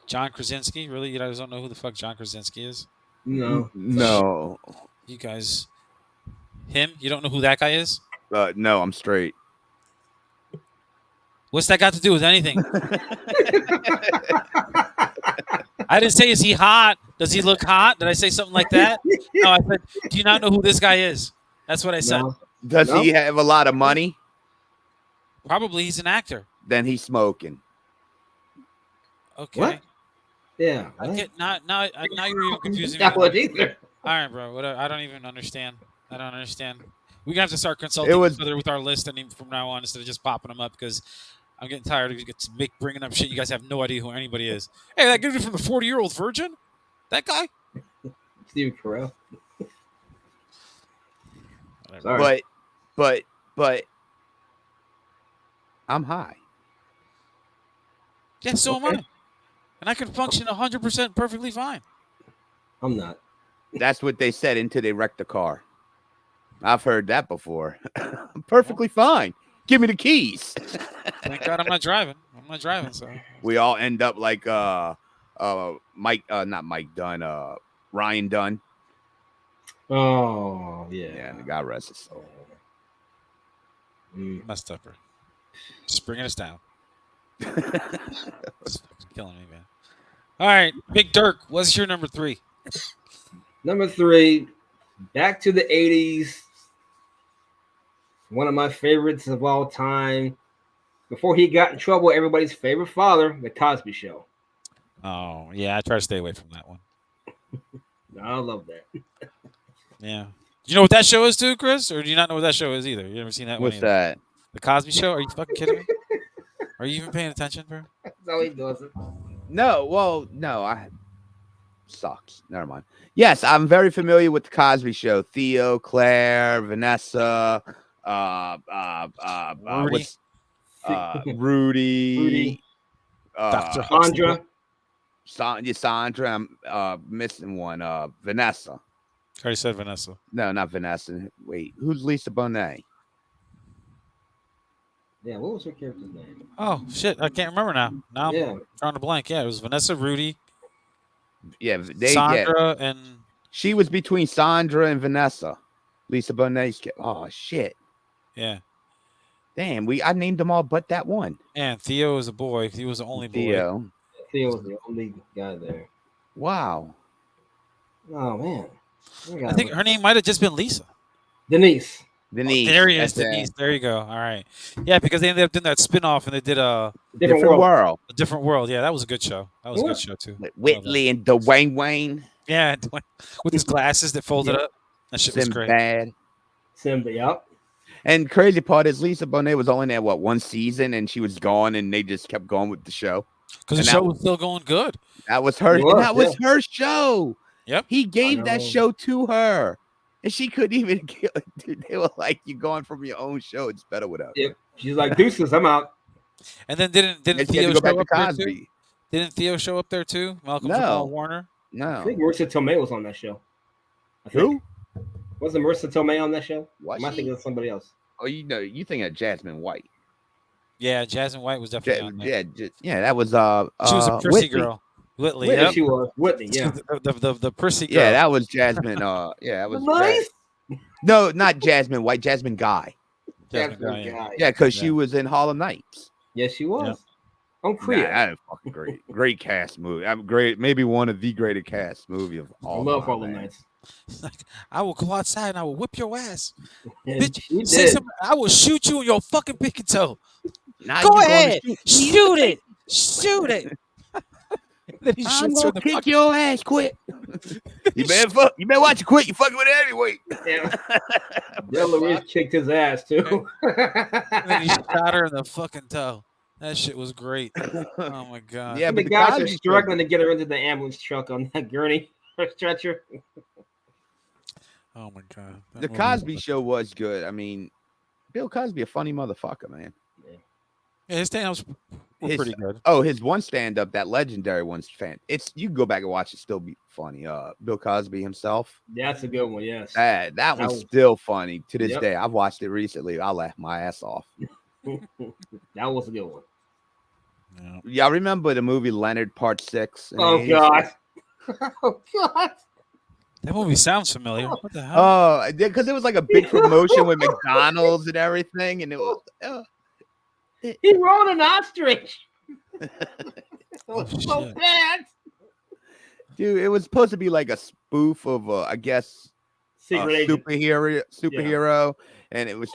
John Krasinski? Really? You guys don't know who the fuck John Krasinski is? No. You guys, him? You don't know who that guy is? No, I'm straight. What's that got to do with anything? I didn't say, is he hot? Does he look hot? Did I say something like that? No, I said, do you not know who this guy is? That's what I said. No. Does he have a lot of money? Probably he's an actor. Then he's smoking. Okay. What? Yeah. Okay, now you're even confusing me. That was either. All right, bro. Whatever. I don't even understand. We're gonna have to start consulting each other with our list and even from now on instead of just popping them up because I'm getting tired of bringing up shit. You guys have no idea who anybody is. Hey, that dude from the 40-year-old virgin? That guy? Steve Carell. Sorry. But I'm high. Yeah, so am I. And I can function 100% perfectly fine. I'm not. That's what they said until they wrecked the car. I've heard that before. I'm perfectly fine. Give me the keys. Thank God I'm not driving. So we all end up like Mike, not Mike Dunn, Ryan Dunn. Oh, yeah. Yeah, the guy rest his soul. Messed up, bro. Just bringing us down. It's fucking killing me, man. All right, Big Derk, what's your number 3? Number 3, back to the 80s. One of my favorites of all time. Before he got in trouble, everybody's favorite father, The Cosby Show. Oh, yeah, I try to stay away from that one. I love that. Yeah. Do you know what that show is too, Chris? Or do you not know what that show is either? You never seen that one? What's either? that? The Cosby Show? Are you fucking kidding me? Are you even paying attention, bro? That's how he does it. No, I sucks. Never mind. Yes, I'm very familiar with the Cosby Show. Theo, Claire, Vanessa, Rudy, Dr. Sandra. I'm missing one. Vanessa. I already said Vanessa. No, not Vanessa. Wait, who's Lisa Bonet? Yeah, what was her character's name? Oh, shit. I can't remember now. Now I'm drawing a blank. Yeah, it was Vanessa, Rudy. Yeah, Sandra and... She was between Sandra and Vanessa. Lisa Bonet's kid. Oh, shit. Yeah. Damn, I named them all but that one. And Theo was a boy. He was the only boy. Theo was the only guy there. Wow. Oh, man. I think her name might have just been Lisa. Denise. Denise. Oh, there he is, Denise. There you go. All right. Yeah, because they ended up doing that spin-off and they did a Different World. A Different World. Yeah, that was a good show. That was a good show, too. With Whitley and Dwayne Wayne. Yeah, with his glasses that folded up. That shit was great. Simba, yep. And crazy part is Lisa Bonet was only there, one season, and she was gone, and they just kept going with the show. Because the show was still going good. That was her. That was her show. Yep. He gave that show to her. And she couldn't even kill it. Dude, they were like, you're going from your own show. It's better without. Yep. She's like, deuces, I'm out. And then didn't Theo go back show to up Cosby. there too? Didn't Theo show up there too? Malcolm Warner? No. I think Marissa Tomei was on that show. Who? Wasn't Marissa Tomei on that show? Was Am I thinking of somebody else? Oh, you think of Jasmine White. Yeah, Jasmine White was definitely on there. Yeah, that was she was a prissy girl Whitley. Whitney, Yep. she was. Whitney, yeah. The prissy girl. Yeah, that was Jasmine. Yeah, that was Nice. no, not Jasmine White. Jasmine Guy. Jasmine Jasmine Guy, yeah. Guy. Yeah, because she Yeah. was in Harlem Nights. Yes, she was. Yep. On Nah, Creo. that is fucking great. Great cast movie. I'm great. Maybe one of the greatest cast movie of I all love time. Harlem man. Nights. Like, I will go outside and I will whip your ass. And Bitch, she say did. something. I will shoot you in your fucking pinky toe. Now Go you gonna ahead. shoot me in the Shoot face. it. Shoot it. Then he I'm shoots her in gonna the kick fucking. your ass quick. You better watch it quick. You fucking with it anyway. Yeah. Della Rich kicked his ass too. And then he shot her in the fucking toe. That shit was great. Oh my god. Yeah, And but the the guys are Cosby Show- struggling to get her into the ambulance truck on that gurney or stretcher. Oh my god. That The movie was Cosby good. Show was good. I mean, Bill Cosby, a funny motherfucker, man. Yeah, his stand-ups were His- pretty good. Oh, his one stand-up, that legendary one's you can go back and watch it, still be funny. Bill Cosby himself. That's a good one, yes. That one's was- still funny to this Yep. day. I've watched it recently. I laughed my ass off. That was a good one. Yeah. Y'all remember the movie Leonard Part 6? in the Oh 80s? God. Oh God. That movie sounds familiar. What the hell? Oh, because it was like a big promotion with McDonald's and everything, and it was He rode an ostrich. It Oh, was so shit. bad. dude. It was supposed to be like a spoof of, I guess, Secret agent. superhero, and it was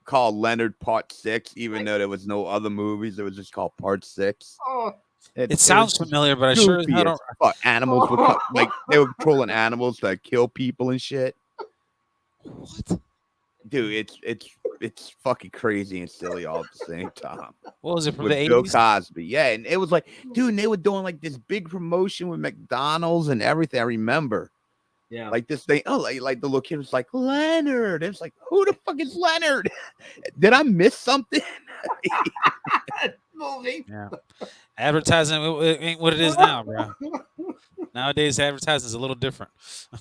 called Leonard Part 6, even though there was no other movies. It was just called Part 6. Oh, It sounds familiar, but I sure as goofy hell as don't. fuck. Animals were like they were controlling animals to kill people and shit. What? Dude, it's fucking crazy and silly all at the same time. What was it from With the Bill 80s? Cosby, yeah, and it was like, dude, and they were doing like this big promotion with McDonald's and everything. I remember, yeah. like this thing. Oh, like the little kid was like Leonard. It was like, who the fuck is Leonard? Did I miss something? Movie. Yeah. Advertising it ain't what it is now, bro. Nowadays, advertising is a little different.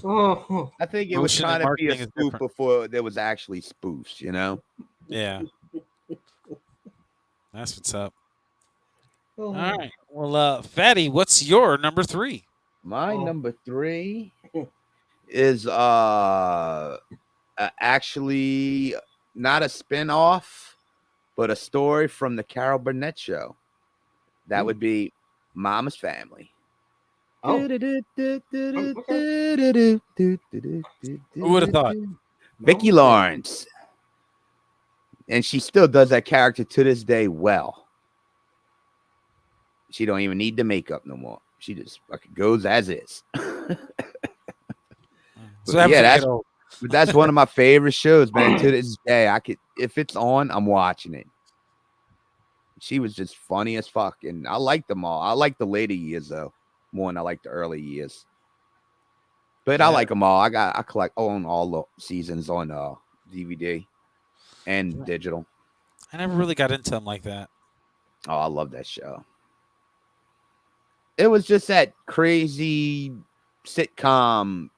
Oh, I think it was Motion and trying to be a marketing is spoof different. before there was actually spoofs, you know. Yeah. That's what's up. oh. All right. Well, Fatty, what's your number 3? My Oh. number 3 is actually not a spin-off, but a story from the Carol Burnett show. That would be Mama's Family. Oh. Who Who would have thought? Vicki Lawrence. And she still does that character to this day well. She don't even need the makeup no more. She just fucking goes as is. So that yeah, was that's one of my favorite shows, man. To this day, if it's on, I'm watching it. She was just funny as fuck, and I like them all. I like the later years though more than I like the early years. But I like them all. I own all the seasons on DVD and digital. I never really got into them like that. Oh, I love that show. It was just that crazy sitcom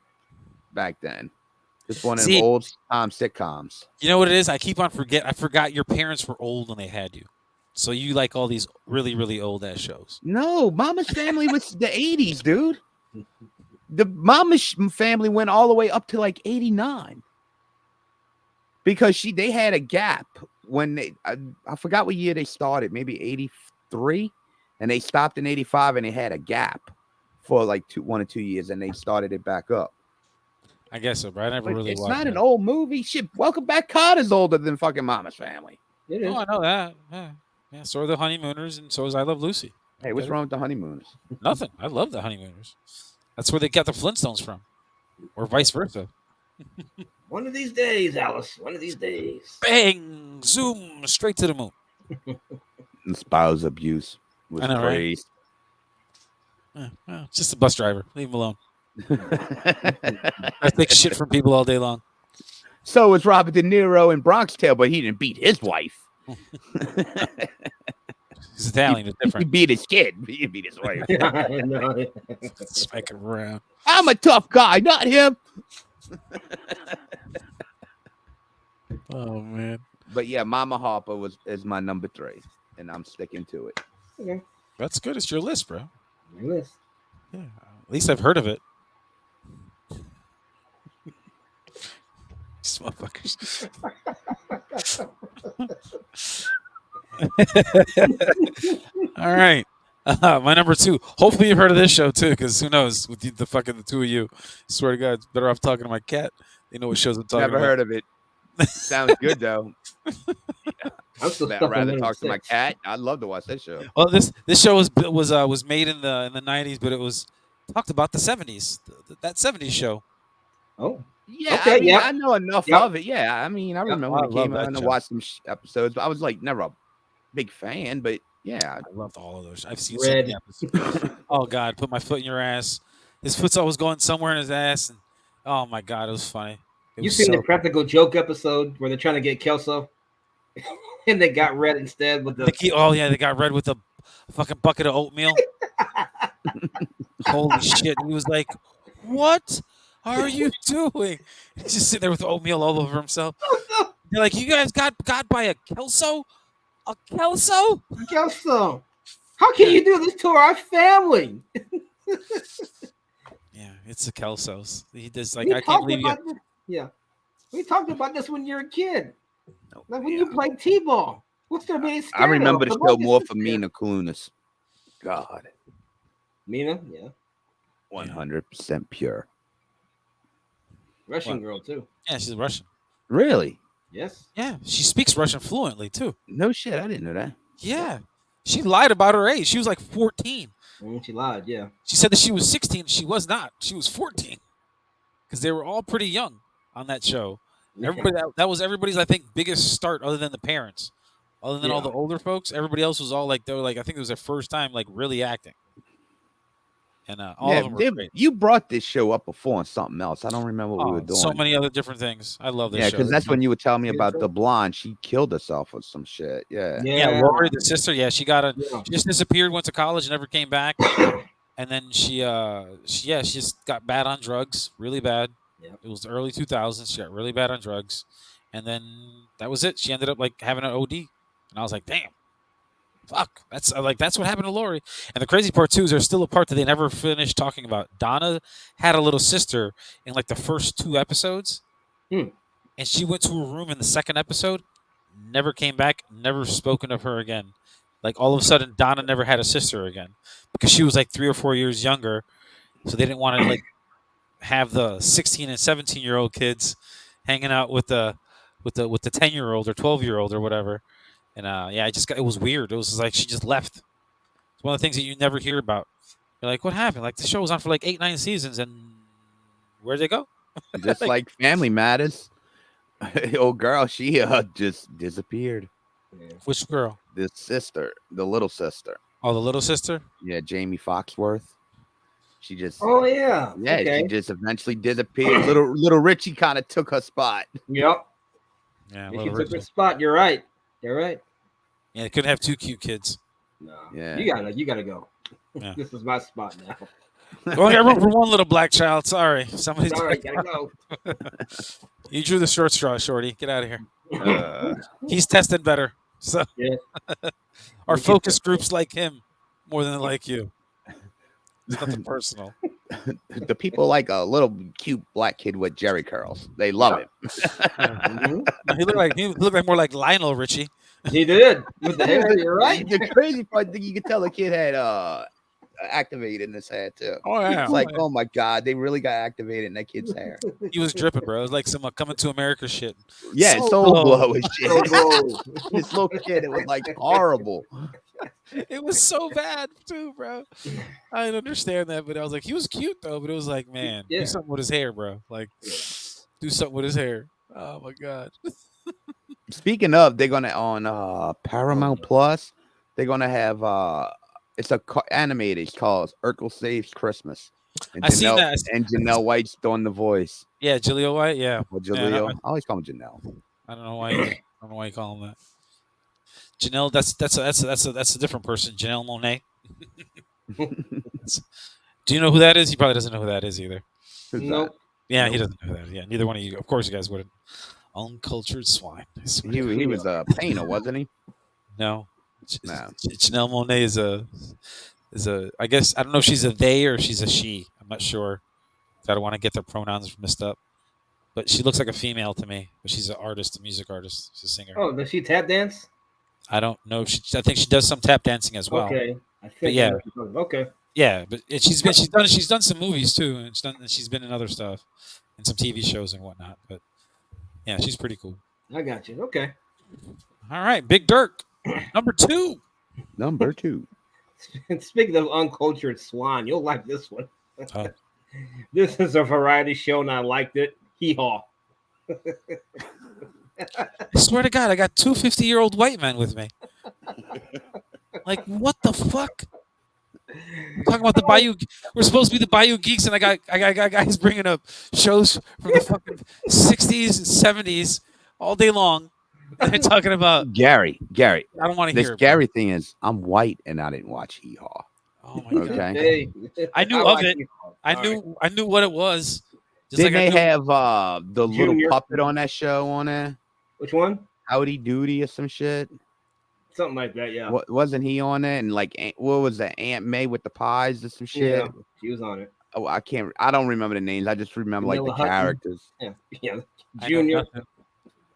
back then. Just one of them See- old time sitcoms. You know what it is? I keep on I forgot your parents were old when they had you. So you like all these really, really old ass shows. No, Mama's Family was the 80s, dude. The Mama's Family went all the way up to like 89. Because they had a gap when I forgot what year they started, maybe 83, and they stopped in 85 and they had a gap for like 1 or 2 years and they started it back up. I guess so, but I never But really it's watched not it. an old movie. Shit, Welcome Back Carter's older than fucking Mama's Family. It is. Oh, I know that. Yeah, so are the Honeymooners, and so is I Love Lucy. Hey, what's wrong with the Honeymooners? Nothing. I love the Honeymooners. That's where they got the Flintstones from, or vice versa. One of these days, Alice. One of these days. Bang! Zoom! Straight to the moon. And spouse abuse was I know, right? crazy. Well, it's just a bus driver. Leave him alone. I take shit from people all day long. So was Robert De Niro in Bronx Tale, but he didn't beat his wife. He's Italian. It's He different. beat his kid. He didn't beat his wife. I know. Spike it around. I'm a tough guy, not him. Oh man, But yeah, Mama Harper is my number 3, and I'm sticking to it. Okay. that's good. It's your list, bro. List. Yeah, at least I've heard of it. These motherfuckers. All right. My number 2. Hopefully you've heard of this show too, because who knows with the two of you. Swear to God, it's better off talking to my cat. They know what shows I'm talking Never about. heard of it. Sounds good though. I'm still I'd stuck on rather number talk to my 6. cat. I'd love to watch that show. Well, this show was made in the 90s, but it was talked about the 70s. That 70s show. Oh, Yeah, okay, I mean, yep. I know enough Yep. of it. Yeah, I mean, I remember I when it love came that out and I show. watched some episodes, but I was like never a big fan. But yeah, I loved all of those. I've seen Red. so many episodes. Oh God, put my foot in your ass. His foot's always going somewhere in his ass, and oh my God, it was funny. It You was seen so the practical joke episode where they're trying to get Kelso, and they got Red instead with the. oh yeah, they got Red with a fucking bucket of oatmeal. Holy shit! He was like, "What are you doing?" He's just sitting there with oatmeal all over himself. They're like, "You guys got by a Kelso? A Kelso?" Kelso, how can you do this to our family? Yeah, it's the Kelsos. He just like We I can't talked believe you. about this. Yeah, we talked about this when you were a kid. No, Like when yeah. you played T-ball. What's there being scared I remember of? the The show monkey's more just for scared. Mina Kunis. God, Mina, yeah, 100% pure. Russian What? girl too. Yeah, she's Russian. Really? Yes. Yeah, she speaks Russian fluently too. No shit, I didn't know that. Yeah, she lied about her age. She was like 14. She lied. Yeah. She said that she was 16. She was not. She was 14 because they were all pretty young on that show. Everybody that was everybody's I think biggest start other than the parents, other than all Yeah. the older folks. Everybody else was all like they were like I think it was their first time like really acting, and all of them were great. You brought this show up before on something else. I don't remember what we were doing. So many other different things. I love this Yeah, show. because that's when you were telling me Good about show. the blonde. She killed herself or some shit. Yeah. Yeah, Lori, the sister. Yeah, she got a. Yeah. She just disappeared, went to college, never came back, and then she just got bad on drugs, really bad. Yep. It was the early 2000s. She got really bad on drugs, and then that was it. She ended up like having an OD, and I was like, damn, fuck. That's what happened to Lori. And the crazy part too is there's still a part that they never finished talking about. Donna had a little sister in like the first 2 episodes, and she went to her room in the second episode. Never came back, never spoken of her again. Like all of a sudden, Donna never had a sister again because she was like 3 or 4 years younger, so they didn't want to like have the 16 and 17-year-old kids hanging out with the 10-year-old or 12-year-old or whatever. And yeah, it was weird. It was like she just left. It's one of the things that you never hear about. You're like, what happened? Like the show was on for like 8-9 seasons, and where'd they go? Just like Family Matters. Old girl, she just disappeared. Which girl? The sister, the little sister. Oh, the little sister. Yeah, Jamie Foxworth. She just Oh yeah. yeah, Okay. she just eventually disappeared. Little Richie kind of took her spot. Yep. Yeah, If Little you took Richie. her spot, you're right. You're right. Yeah, they couldn't have 2 cute kids. No. Yeah. You gotta go. Yeah. This is my spot now. We only got room for one little black child. Sorry, somebody's Sorry, gotta go. You drew the short straw, Shorty. Get out of here. Uh, He's testing better. So Yeah. our focus groups like him more than they like you. It's nothing personal. the people like a little cute black kid with Jerry curls. They love it. Mhm. He looked like more like Lionel Richie. He did with the hair. You're right. The crazy part, you could tell the kid had activated in his hair too. Oh yeah, It's like, oh my god, they really got activated in that kid's hair. he was dripping, bro. It was like some Coming to America shit. Yeah, Soul soul Glow. glow and shit. Oh, This little kid, it was like horrible. It was so bad too, bro. I didn't understand that, but I was like, he was cute though. But it was like, man, Yeah. do something with his hair, bro. Like, do something with his hair. Oh my god. Speaking of, they're gonna on Paramount Plus. They're gonna have it's a animated. It's called Urkel Saves Christmas. And I seen that. And Janelle White's doing the voice. Yeah, Jaleel White. Yeah, Or Yeah, Jaleel. I always call him Janelle. I don't know why. I don't know why you call him that. Janelle. That's a different person. Janelle Monáe. Do you know who that is? He probably doesn't know who that is either. Who's that? nope. Yeah, he doesn't know who that. Is. Yeah, neither one of you. Of course, you guys wouldn't. Uncultured swine. I swear. He was a painter, wasn't he? No. No. Janelle Monáe is is a. I guess I don't know if she's a they or she's a she. I'm not sure. I don't want to get their pronouns messed up. But she looks like a female to me. But she's an artist, a music artist. She's a singer. Oh, does she tap dance? I don't know. If I think she does some tap dancing as well. Okay, I think. But yeah, Okay. yeah. But she's done some movies too, and she's been in other stuff, and some TV shows and whatnot. But yeah, she's pretty cool. I got you. Okay. All right, Big Derk, number 2. Number 2. Speaking of uncultured swine, you'll like this one. Oh. This is a variety show, and I liked it. Hee haw. I swear to God, I got 2 50-year-old white men with me. Like, what the fuck? I'm talking about the Bayou. We're supposed to be the Bayou Geeks, and I got guys bringing up shows from the fucking 60s and 70s all day long. And they're talking about Gary. I don't want to hear This it. Gary thing is, I'm white and I didn't watch Hee Haw. Oh my God. Okay. I knew of it. I knew what it was. Just Didn't like they have the little Junior. puppet on that show on there? Which one? Howdy Doody or some shit? Something like that, yeah. Wasn't he on it? And like, what was that? Aunt May with the pies or some shit? Yeah, she was on it. Oh, I don't remember the names. I just remember like Vanilla the Hutton. characters. Yeah. Junior.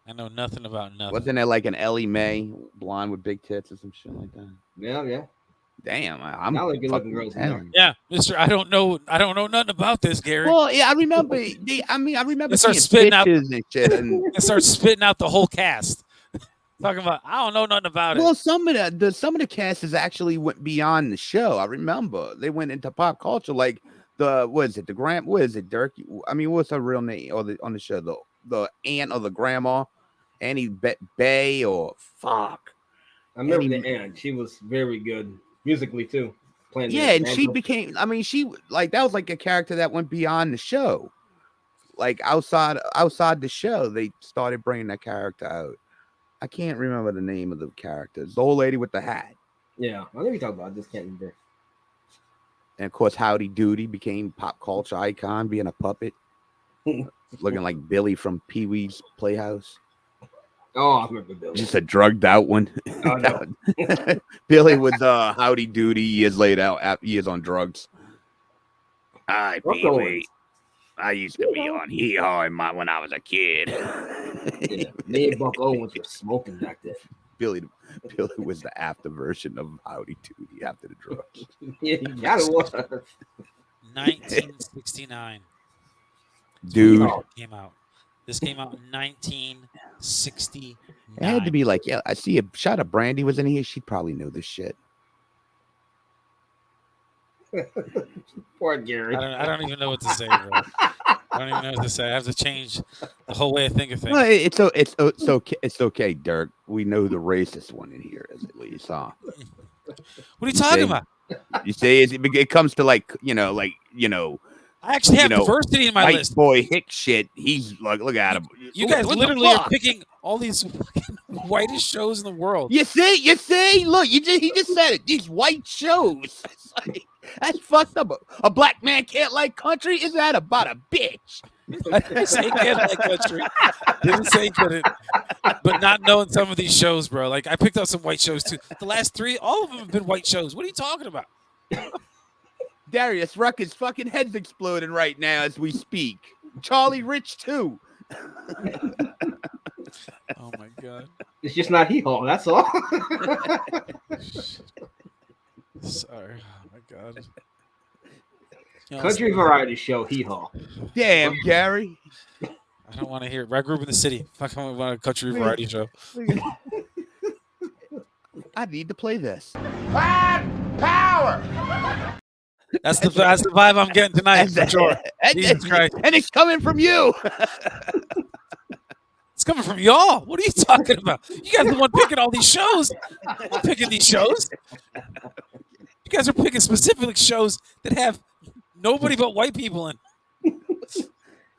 I know nothing about nothing. Wasn't there like an Ellie Mae, blonde with big tits or some shit like that? Yeah. Damn, I'm Now they're good-looking fucking girls in telling there. you. Yeah, Mister. I don't know nothing about this, Gary. Well, yeah, I remember. I remember They start seeing spitting out- pictures and shit. And And start spitting out the whole cast. Talking about, I don't know nothing about it. well, some of the casts actually went beyond the show. I remember they went into pop culture, like what is it, Derk? I mean, what's her real name on the show? The aunt or the grandma, Annie Bay or fuck. I remember Annie- the aunt. She was very good musically too. Playing Yeah, and the she banjo. became. I mean, she like that was like a character that went beyond the show. Like outside the show, they started bringing that character out. I can't remember the name of the character. It's the old lady with the hat. Yeah, I think we talked about. I just can't remember. And of course, Howdy Doody became pop culture icon, being a puppet, looking like Billy from Pee Wee's Playhouse. Oh, I remember Billy. Just a drugged out one. Oh, no. Billy was Howdy Doody years on drugs. Hi, Buck Pee Owens. Wee. I used to be on Hee Haw when I was a kid. Yeah, me and Buck Owens were smoking back then. Billy was the after version of Howdy Doody after the drugs. Yeah, you got it. Was. 1969. Dude. Came out. This came out in 1969. It had to be like, yeah, I see a shot of Brandy was in here. She'd probably know this shit. Poor Gary. I don't even know what to say, bro. I don't even know what to say. I have to change the whole way I think of things. Well, it's okay, Derk. We know the racist one in here is at least, huh? What are you talking see? about? You see, it comes to like I actually have you know, diversity in my white list. boy Hick shit. He's like, look at him. You guys What the literally are fuck? picking all these fucking whitest shows in the world. You see, look, he just said it. These white shows. It's like, that's fucked up. A black man can't like country. Is that about a bitch? I didn't say he can't like country. Didn't say he couldn't. But not knowing some of these shows, bro. Like I picked up some white shows too. The last 3, all of them have been white shows. What are you talking about? Darius Rucker's fucking head's exploding right now as we speak. Charlie Rich too. Oh my god. It's just not hee haw. That's all. Sorry. Oh my god. You know, Country variety show hee haw. Damn, Gary. I don't want to hear it. I grew up in the city. Fuck, I want a country variety show. I need to play this. That's the vibe I'm getting tonight, for sure. Jesus Christ. And it's coming from you. It's coming from y'all. What are you talking about? You guys are the one picking all these shows. I'm not picking these shows. You guys are picking specific shows that have nobody but white people in.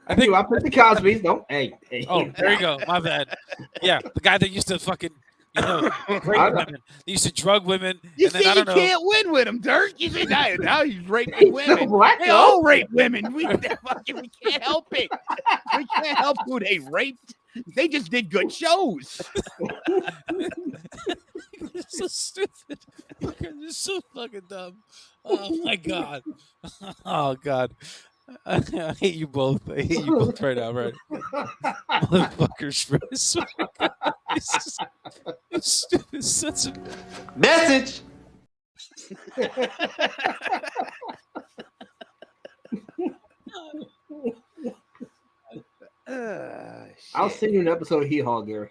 I picked the Cosby's. Don't. Hey. Oh, there you go. My bad. Yeah, the guy that used to fucking, rape women. He used to drug women. You and then, see, I you don't know. can't win with him, Dirk. You see, now he's raping women. black, They though. all rape women. We can't help it. We can't help who they raped. They just did good shows. You're so stupid. You guys are so fucking dumb. Oh my god. Oh god. I hate you both. I hate you both right now, right? Motherfuckers, bro. I swear to God. You stupid sons of... Message. I'll send you an episode of Hee Haw, Gary.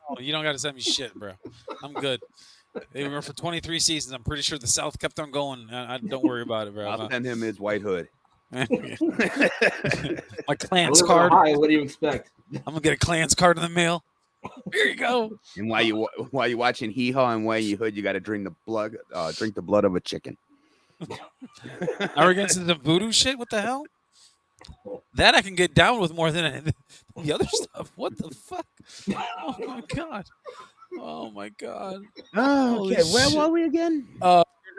Oh, you don't got to send me shit, bro. I'm good. They were for 23 seasons. I'm pretty sure the South kept on going. I don't worry about it, bro. I'll send him his white hood. My Klans card. What do you expect? I'm gonna get a Klans card in the mail. Here you go. And while you watching Hee Haw and wearing your hood, you got to drink the blood of a chicken. Arrogance is the voodoo shit. What the hell? That I can get down with more than the other stuff. What the fuck? Oh my god. Oh my god. Oh, okay. Where were we again?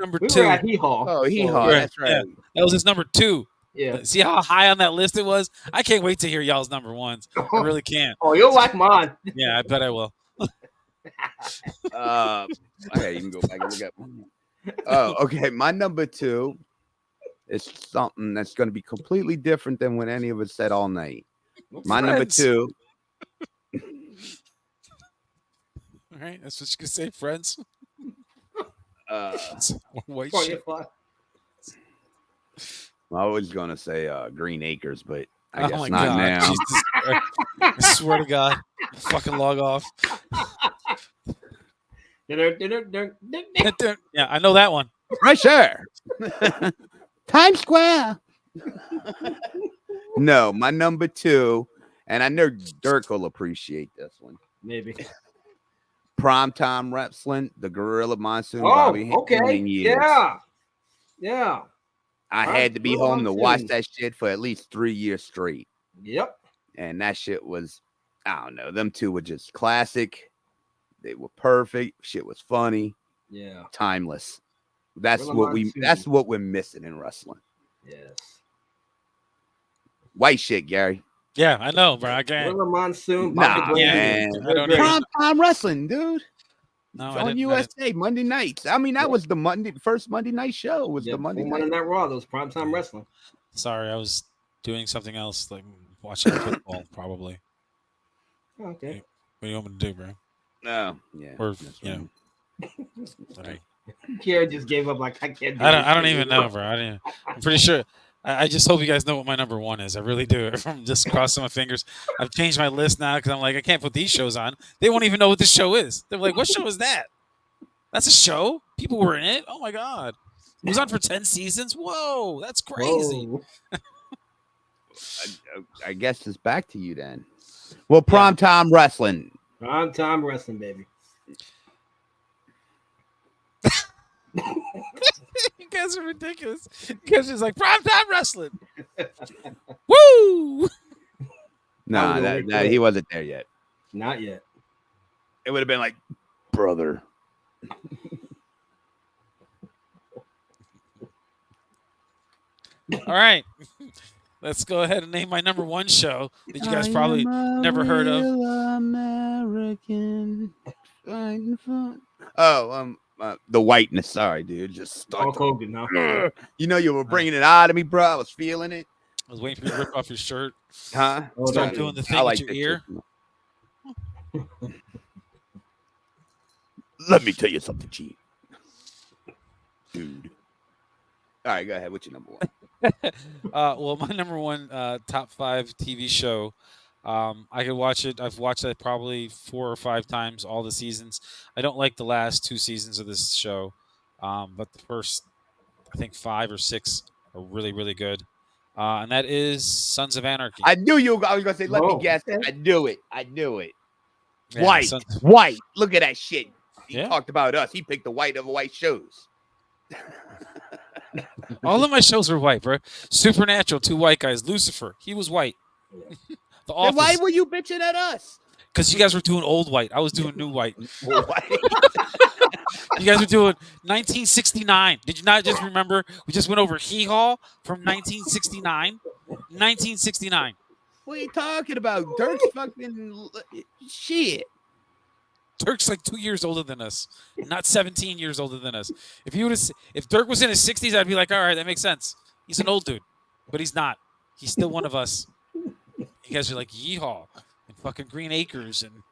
Number We 2. were at Hee Haw. Oh, Hee Haw. Yeah, That's right. yeah. That was his number 2. Yeah. See how high on that list it was? I can't wait to hear y'all's number ones. I really can't. Oh, you'll like mine. Yeah, I bet I will. Okay, you can go back and look at. Oh, okay. My number 2 is something that's going to be completely different than what any of us said all night. My number 2. All right, that's what you can say, friends. White Oh, shit. I was going to say Green Acres, but I Oh guess my not god! now. Jesus Christ. I swear to God, fucking log off. Yeah, I know that one. Right there. Times Square. No, my number 2, and I know Derk will appreciate this one. Maybe. Primetime wrestling, the Gorilla Monsoon. Oh, Bobby okay. Heenan years. Yeah. I had to be Gorilla home to watch Monsoon. that shit for at least 3 years straight. Yep. And that shit was, I don't know, them two were just classic. They were perfect. Shit was funny. Yeah. Timeless. That's Gorilla Monsoon. that's what we're missing in wrestling. Yes. White shit, Gary. Yeah, I know, bro. I can't. Gorilla Monsoon. Nah, Bobby man. I don't even- Primetime wrestling, dude. No, It's I on didn't. USA Monday nights. I mean, that was the first Monday night show. Was Yeah, the Monday Monday night? Night Raw. That was primetime wrestling. Sorry, I was doing something else, like watching football, probably. Okay. What do you want me to do, bro? No, yeah. Or that's you right. know, sorry. Kara just gave up. Like I can't. I don't even know, bro. I'm pretty sure. I just hope you guys know what my number 1 is. I really do. I'm just crossing my fingers. I've changed my list now because I'm like, I can't put these shows on. They won't even know what this show is. They're like, what show is that? That's a show? People were in it? Oh my god. It was on for 10 seasons? Whoa, that's crazy. Whoa. I guess it's back to you then. Well, primetime wrestling. Primetime wrestling, baby. You guys are ridiculous. You guys are just like, primetime wrestling. Woo! Nah, he wasn't there yet. Not yet. It would have been like, brother. All right. Let's go ahead and name my number 1 show that you guys probably never heard of. American. Oh, the whiteness. Sorry, dude. Just Hulk Hogan, huh? You know, you were bringing it out of me, bro. I was feeling it. I was waiting for you to rip off your shirt. Huh? Start doing the thing with your that ear. shit. Let me tell you something, G. Dude. All right, go ahead. What's your number 1? Well, my number 1 top 5 TV show. I could watch it. I've watched it probably 4 or 5 times, all the seasons. I don't like the last 2 seasons of this show, but the first, I think 5 or 6 are really, really good. And that is Sons of Anarchy. I knew you. I was gonna say, let me guess. okay. I knew it. I knew it. Yeah, White. Sons- White. Look at that shit. He Yeah. talked about us. He picked the white of white shows. All of my shows were white, bro. Supernatural, 2 white guys. Lucifer, he was white. The Then Office, why were you bitching at us? because you guys were doing old white. I was doing new white. White. You guys were doing 1969. Did you not just remember? We just went over Hee Haw from 1969. 1969. What are you talking about? Dirk's fucking shit. Dirk's like 2 years older than us, not 17 years older than us. If Dirk was in his 60s, I'd be like, all right, that makes sense. He's an old dude, but he's not. He's still one of us. You guys are like Yeehaw and fucking Green Acres and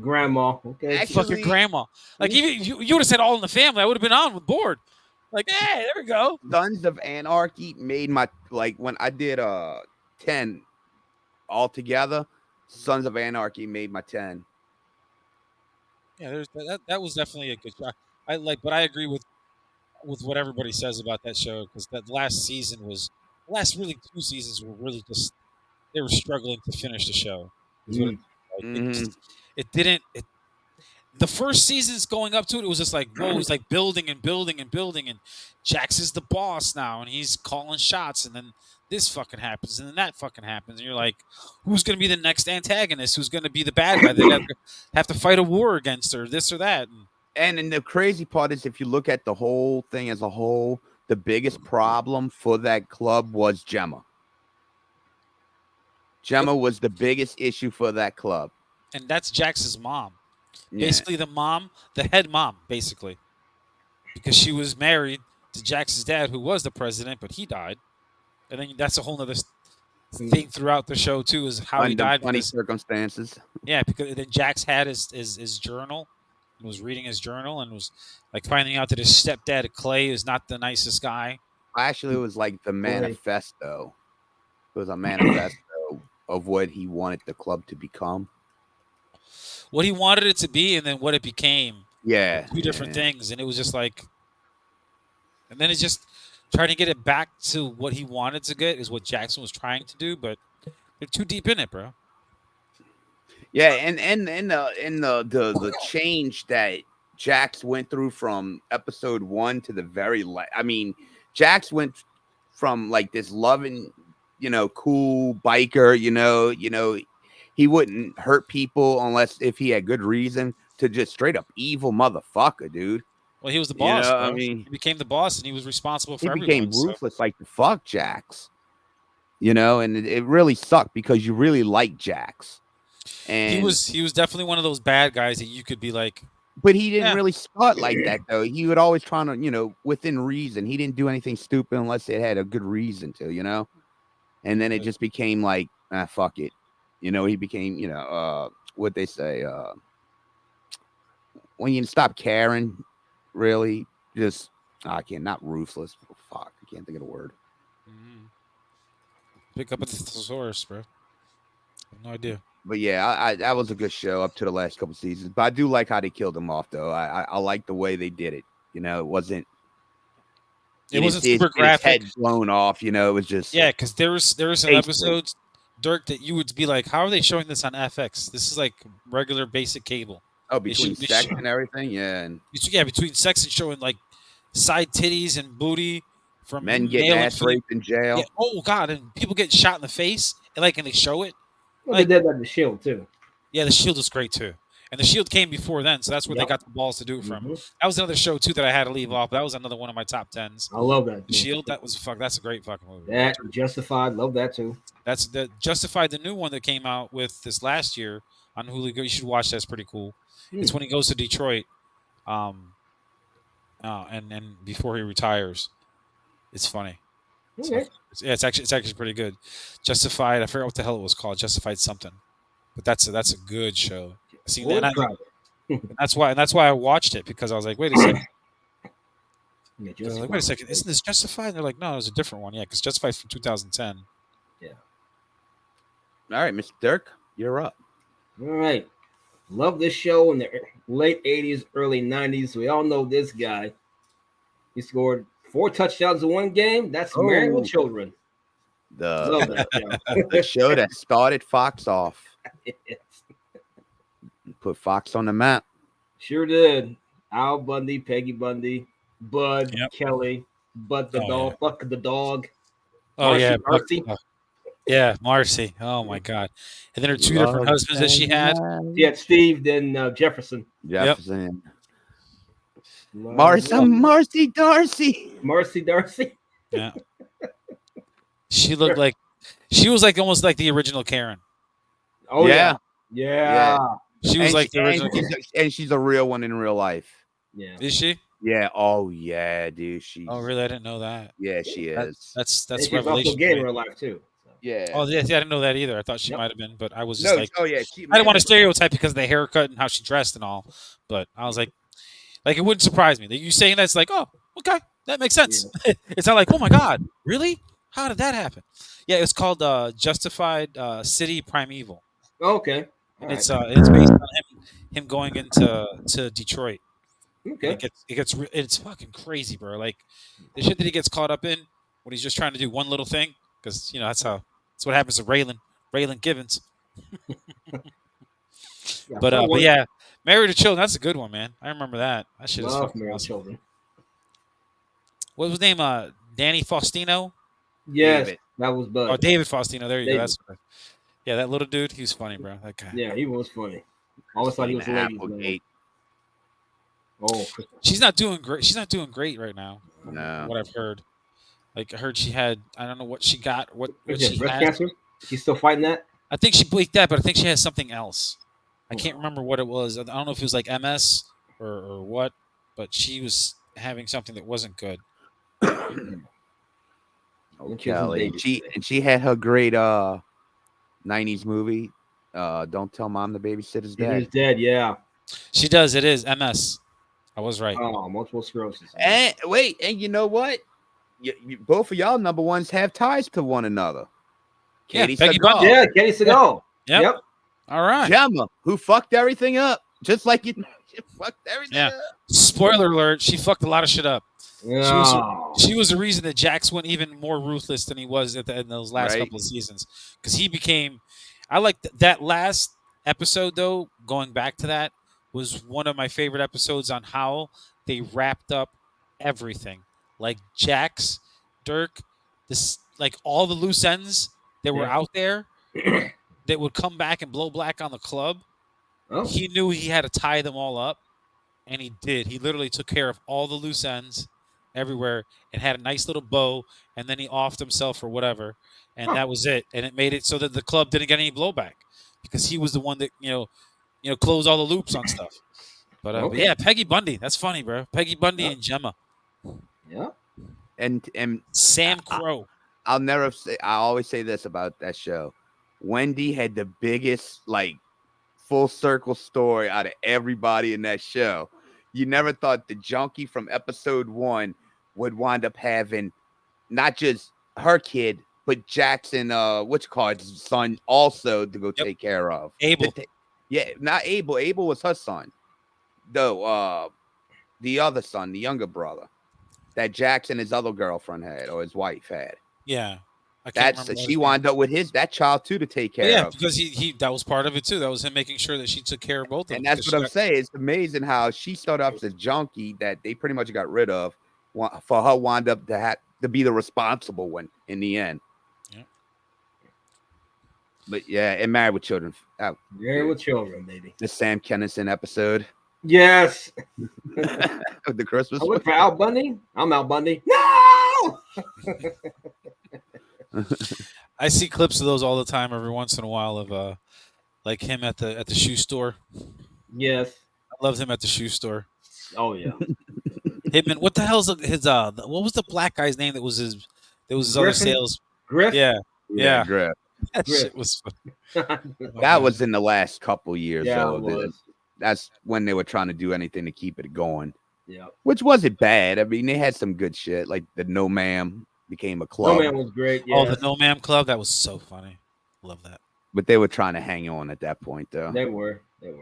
Grandma. Okay. fucking grandma. Like even you would have said All in the Family, I would have been on with board. Like, hey, there we go. Sons of Anarchy made my when I did 10 altogether. Sons of Anarchy made my 10. Yeah, there's that was definitely a good show. But I agree with what everybody says about that show because that last season the last really 2 seasons were really just they were struggling to finish the show. Is what it didn't. The first seasons going up to it, it was just like, whoa, it was like building and building and building. And Jax is the boss now, and he's calling shots. And then this fucking happens, and then that fucking happens. And you're like, who's going to be the next antagonist? Who's going to be the bad guy? They have to fight a war against her, this or that. And the crazy part is, if you look at the whole thing as a whole, the biggest problem for that club was Gemma. Gemma was the biggest issue for that club. And that's Jax's mom. Yeah. Basically the head mom, basically. Because she was married to Jax's dad, who was the president, but he died. And then that's a whole other thing throughout the show, too, is how he died. Funny circumstances. Yeah, because then Jax had his journal, and was reading his journal, and was like finding out that his stepdad, Clay, is not the nicest guy. Actually, it was like the manifesto. It was a manifesto of what he wanted the club to become. What he wanted it to be, and then what it became. Yeah. Two different things. And it was just like, and then it's just trying to get it back to what he wanted to get is what Jackson was trying to do, but they're too deep in it, bro. Yeah, and the change that Jax went through from episode 1 to the very last. I mean, Jax went from like this loving, cool biker, he wouldn't hurt people unless if he had good reason, to just straight up evil motherfucker, dude. Well, he was the boss. I mean, he became the boss, and he was responsible for everything. He became ruthless, like the fuck Jax. And it really sucked because you really like Jax. And he was definitely one of those bad guys that you could be like. But he didn't really start like that, though. He would always try to, within reason. He didn't do anything stupid unless it had a good reason to, And then it just became like, fuck it. He became, what they say, when you stop caring, really, just, not ruthless. Fuck, I can't think of the word. Pick up a thesaurus, bro. I have no idea. But yeah, that was a good show up to the last couple seasons. But I do like how they killed him off, though. I like the way they did it. It wasn't. It wasn't super graphic. His head blown off. It was just. Yeah, because there was some episodes, Dirk, that you would be like, how are they showing this on FX? This is like regular basic cable. Oh, between sex and everything, yeah. And between sex and showing like side titties and booty from men getting ass raped in jail. Yeah. Oh God, and people getting shot in the face, and they show it. Well, they did that in The Shield too. Yeah, The Shield is great too, and The Shield came before then, so that's where they got the balls to do it from. That was another show too that I had to leave off. That was another one of my top 10s. I love that. The Shield, that's a great fucking movie. That Justified, love that too. That's the Justified, the new one that came out with this last year on Hulu. You should watch. That's pretty cool. It's when he goes to Detroit, and before he retires. It's funny. Okay. It's actually pretty good. Justified. I forgot what the hell it was called. Justified something, but that's a good show. See, that's why I watched it, because I was like, wait a second. Wait a second. Isn't this Justified? And they're like, no, it was a different one. Yeah, because Justified from 2010. Yeah. All right, Mr. Dirk, you're up. All right. Love this show in the late 80s, early 90s. We all know this guy. He scored 4 touchdowns in one game. That's Married with Children. The show that started Fox off. Yes. Put Fox on the map. Sure did. Al Bundy, Peggy Bundy, Bud, Kelly, Bud the dog, Buck the dog. Oh, Marcy, Marcy. Yeah, Marcy. Oh my God. And then her 2 different husbands that she had. She had Steve, then Jefferson. Jefferson. Marcy Darcy. Marcy Darcy. Yeah. She looked like she was like almost like the original Karen. Oh yeah. She was like the and original. she's a real one in real life. Yeah. Is she? Yeah. Oh yeah, dude. She's. Oh, really? I didn't know that. Yeah, she is. That's And she's revelation. also gay in real life too. So. Yeah. Oh, yeah, I didn't know that either. I thought she Yep. might have been, but I was just like, Oh yeah. I didn't want to stereotype because of the haircut and how she dressed and all. But I was like it wouldn't surprise me. Like, you saying that's like, oh, okay, that makes sense. It's not like, oh my god, really? How did that happen? Yeah, it's called Justified City Primeval, Okay. and it's based on him going into Detroit. Okay. It's fucking crazy, bro. Like the shit that he gets caught up in when he's just trying to do one little thing, because that's what happens to Raylan Givens. But yeah, Married to Children, that's a good one, man. I remember that. That shit is fucking Married awesome. Children. What was his name? Danny Faustino. Yes, David. that was Bud. Oh, David Faustino. There you David. go. That's yeah, that little dude. He was funny, bro. That guy. Yeah, he was funny. I always thought he was a ladies' man. Applegate. Oh, She's not doing great. She's not doing great right now. No. What I've heard. Like I heard she had. I don't know what she got. What she breast had. cancer? She's still fighting that? I think she bleaked that, but I think she has something else. I can't remember what it was. I don't know if it was like MS or what, but she was having something that wasn't good. Kelly. She had her great 90s movie. Don't Tell Mom the Babysitter's Dead. He's dead, yeah. She does. It is MS. I was right. Oh, multiple sclerosis. And wait, and you know what? Both of y'all number ones have ties to one another. Yeah, Katie Peggy Segal. Bundy. Yeah, Katie Segal. Yep. All right. Gemma, who fucked everything up, just like you fucked everything Yeah. up. Spoiler alert: she fucked a lot of shit up. No. She was the reason that Jax went even more ruthless than he was in those last Right. couple of seasons, because he became. I like that last episode though. Going back to that was one of my favorite episodes on how they wrapped up everything, like Jax, Derk, like all the loose ends that were out there that would come back and blow black on the club. Oh. He knew he had to tie them all up, and he did. He literally took care of all the loose ends everywhere and had a nice little bow, and then he offed himself or whatever, and that was it. And it made it so that the club didn't get any blowback because he was the one that closed all the loops on stuff. But yeah, Peggy Bundy, that's funny, bro. Peggy Bundy and Gemma. Yeah. And Sam Crow. I always say this about that show. Wendy had the biggest full circle story out of everybody in that show. You never thought the junkie from episode 1 would wind up having not just her kid, but Jackson, his son, also to go take care of. Abel. Yeah, not Abel. Abel was her son. Though the other son, the younger brother, that Jackson, his other girlfriend had, or his wife had. Yeah. She wound up with that child too to take care of. Yeah, because he that was part of it too. That was him making sure that she took care of both of them. And that's what I'm saying. It's amazing how she started off as a junkie that they pretty much got rid of for her wound up to be the responsible one in the end. Yeah. But yeah, and Married with Children. Married with Children, baby. The Sam Kinison episode. Yes. The Christmas. I went for Al Bundy. I'm Al Bundy. No. I see clips of those all the time. Every once in a while of like him at the shoe store. Yes. I loved him at the shoe store. Oh yeah. Him and what the hell's his what was the black guy's name that was his other sales? Griff. Yeah. Griff. That Griff. shit was fun. That was in the last couple years. Yeah, though. it was. That's when they were trying to do anything to keep it going. Yeah. Which wasn't bad. I mean, they had some good shit, like the No Ma'am became a club. No Man was great. Oh, Yes. the No Ma'am Club, that was so funny. Love that. But they were trying to hang on at that point, though. They were. But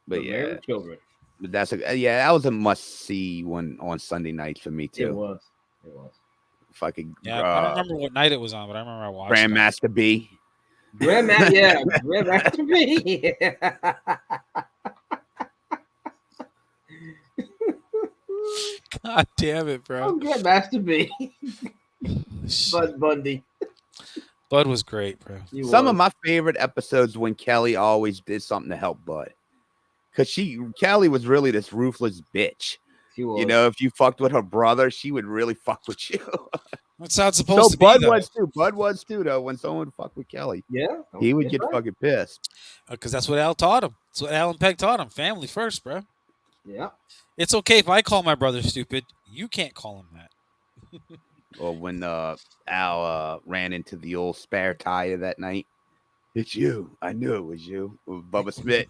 Married yeah, with Children. but that was a must see one on Sunday nights for me too. It was. If I could, Yeah, I don't remember what night it was on, but I remember I watched it. Grandmaster B. Grandmaster B. God damn it, bro. Grandmaster B. Bud Bundy. Bud was great, bro. Some of my favorite episodes when Kelly always did something to help Bud, because Kelly was really this ruthless bitch. She was. You know, if you fucked with her brother, she would really fuck with you. That's how it's supposed to be, Bud though. was too. Bud was too, though. When someone fucked with Kelly, Yeah, he would that's get right. fucking pissed. Because that's what Al taught him. That's what Alan Pegg taught him. Family first, bro. Yeah. It's okay if I call my brother stupid. You can't call him that. Or when Al ran into the old spare tire that night. It's you. I knew it was you. With Bubba Smith.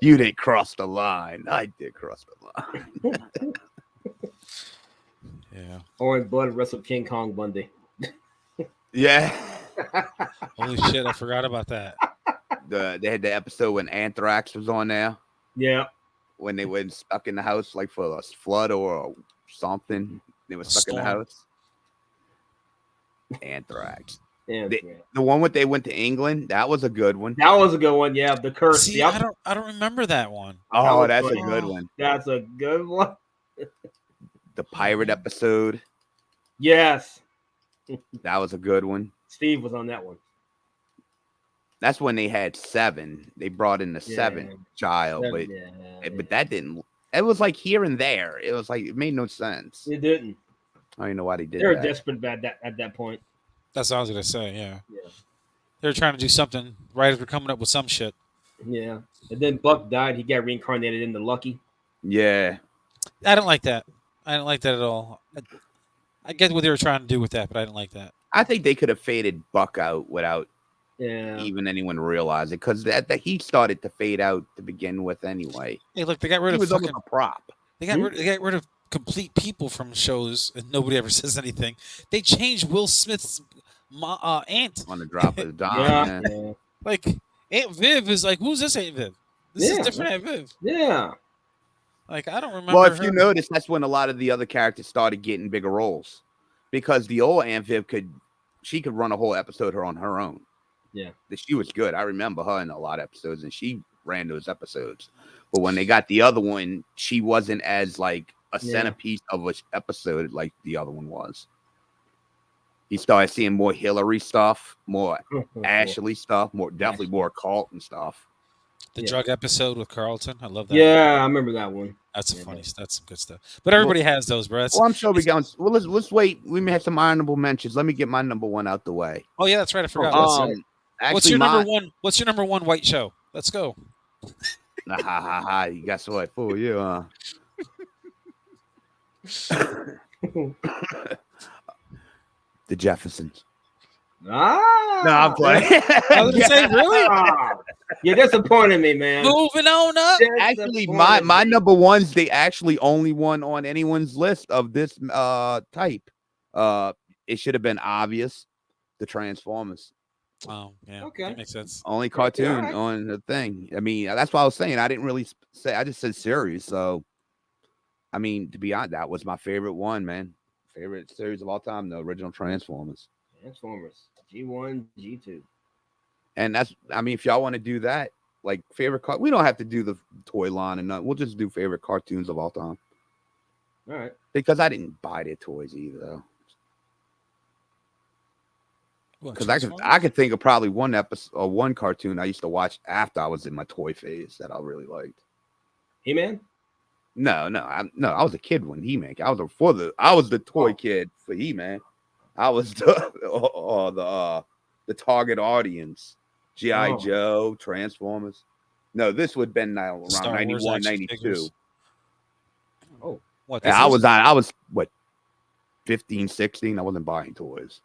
You didn't cross the line. I did cross the line. Yeah. Or when Bud wrestled King Kong Bundy. Yeah. Holy shit, I forgot about that. They had the episode when Anthrax was on there. Yeah. When they were stuck in the house, like for a flood or something. They were stuck in the storm. house. Anthrax. Yeah. The one with they went to England, that was a good one. That was a good one. Yeah, the curse. See, Yep. I don't remember that one. Oh, that's funny. a good one. That's a good one. The pirate episode, Yes. that was a good one. Steve was on that one. That's when they had 7. They brought in the 7th child, but that didn't. It was like here and there. It was like it made no sense. It didn't. I don't even know why they did They were that. desperate at that point. That's what I was gonna say. Yeah. Yeah. They were trying to do something. Writers were coming up with some shit. Yeah. And then Buck died. He got reincarnated into Lucky. Yeah. I don't like that. I don't like that at all. I get what they were trying to do with that, but I didn't like that. I think they could have faded Buck out without Yeah. even anyone realizing, because that he started to fade out to begin with anyway. Hey, look, they got rid He of was fucking, almost a prop. they got rid of complete people from shows, and nobody ever says anything. They changed Will Smith's aunt On the drop of the dime. Yeah. Yeah. Like Aunt Viv is like, who's this Aunt Viv? This is different Aunt Viv. Yeah. Like I don't remember. Well, if her. you notice, that's when a lot of the other characters started getting bigger roles, because the old Aunt Viv could run a whole episode on her own. Yeah. She was good. I remember her in a lot of episodes, and she ran those episodes. But when they got the other one, she wasn't as like a centerpiece of an episode like the other one was. You started seeing more Hillary stuff, more Ashley stuff, definitely more Carlton stuff. The drug episode with Carlton, I love that. Yeah, I remember that one. That's that's some good stuff. But everybody has those, bro. Well, I'm sure we got. Well, let's wait. We may have some honorable mentions. Let me get my number 1 out the way. Oh yeah, that's right. I forgot. What's your number one? What's your number 1 white show? Let's go. Ha ha ha! You guess what? Fool you, huh? The Jeffersons. Ah, No, I'm playing. I was gonna say, really? You're disappointing me, man. Moving on up. Actually, my number 1's the actually only one on anyone's list of this type. It should have been obvious. The Transformers. Oh yeah, Okay. that makes sense. Only cartoon right. on the thing. I mean, that's what I was saying. I didn't really say. I just said series. So, I mean, to be honest, that was my favorite one, man. Favorite series of all time, the original Transformers. Transformers. G1, G2. And that's, I mean, if y'all want to do that, like favorite we don't have to do the toy line and nothing. We'll just do favorite cartoons of all time. All right. Because I didn't buy their toys either, though. Because I could think of probably one episode or one cartoon I used to watch after I was in my toy phase that I really liked. He-Man? No, I was a kid when He-Man. I was the toy kid for He-Man. I was the target audience. G.I. Joe, Transformers. No, this would have been around Star Wars 91, action 92. figures. Oh, what? Yeah, I was what, 15, 16. I wasn't buying toys.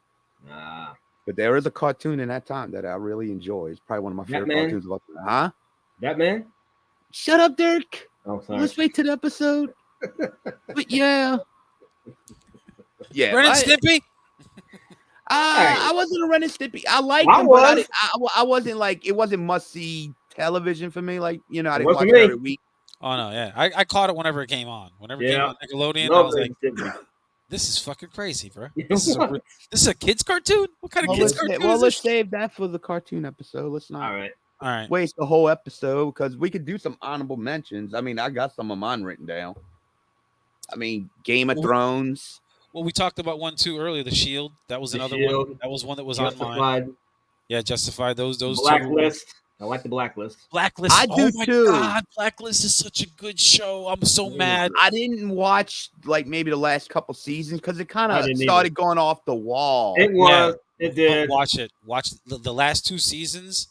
Ah. But there is a cartoon in that time that I really enjoy. It's probably one of my favorite Batman? cartoons of all time. Huh? Batman? Shut up, Derk. Oh, sorry. Let's wait to the episode. But yeah. Yeah. Ren and Stimpy? I wasn't a Ren and Stimpy. I liked I them, was. but I wasn't like, it wasn't must-see television for me. Like, you know, I didn't Wasn't watch it me. every week. Oh no, yeah. I caught it whenever it came on. Whenever it came Yeah. on Nickelodeon, I Love was Ren like, and Stimpy. this is fucking crazy, bro. It This is a kid's cartoon? What kind of kids cartoon is let's this? save that for the cartoon episode. Let's not All right. All right. waste the whole episode because we could do some honorable mentions. I mean, I got some of mine written down. I mean, Game of Thrones. Well, we talked about one too earlier. The Shield. That was The another Shield. one. That was one that was on mine. Justified. Yeah, Justified. Those two. Blacklist. I like the Blacklist. Blacklist. I do Oh my too. god, Blacklist is such a good show. I'm so mad. I didn't watch like maybe the last couple seasons because it kind I of didn't started either. going off the wall. It was. It But did. watch it. Watch the last 2 seasons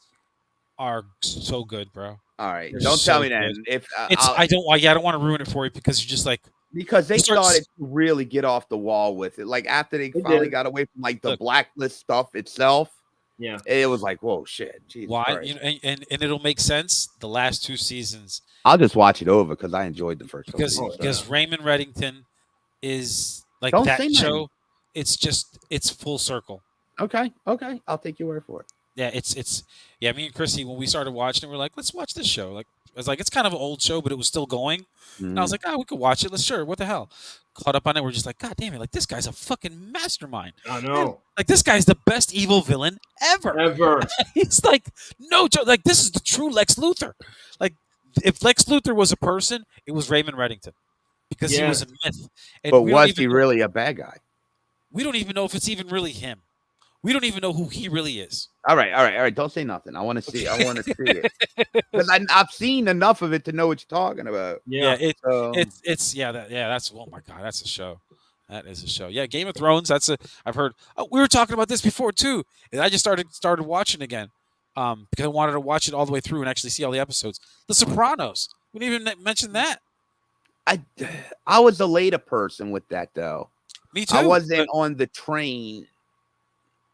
are so good, bro. All right, They're don't tell so me good. then. If It's I don't want to ruin it for you because you're just like because they you start started to really get off the wall with it. Like after they finally did. got away from like the Look. Blacklist stuff itself, Yeah. it was like, whoa, shit. Jesus why Christ. you know, and it'll make sense. The last 2 seasons I'll just watch it over because I enjoyed the first couple because seasons. because Raymond Reddington is like Don't that say show. nothing. It's full circle. Okay, I'll take your word for it. Yeah, it's me and Chrissy when we started watching it, we're like, let's watch this show. Like I was like, it's kind of an old show, but it was still going. And I was like, we could watch it. Let's sure. What the hell? Caught up on it. We're just like, God damn it! Like this guy's a fucking mastermind. I Man, know. like this guy's the best evil villain ever. Ever. He's like no joke. Like this is the true Lex Luthor. Like if Lex Luthor was a person, it was Raymond Reddington because he was a myth. And But we don't was even he know- really a bad guy? We don't even know if it's even really him. We don't even know who he really is. All right. Don't say nothing. I want to see. I want to see it because I've seen enough of it to know what you're talking about. Yeah. it's So, that's oh my god, that's a show. That is a show. Yeah, Game of Thrones. I've heard. Oh, we were talking about this before too, and I just started watching again because I wanted to watch it all the way through and actually see all the episodes. The Sopranos. We didn't even mention that. I was a later person with that though. Me too. I wasn't on the train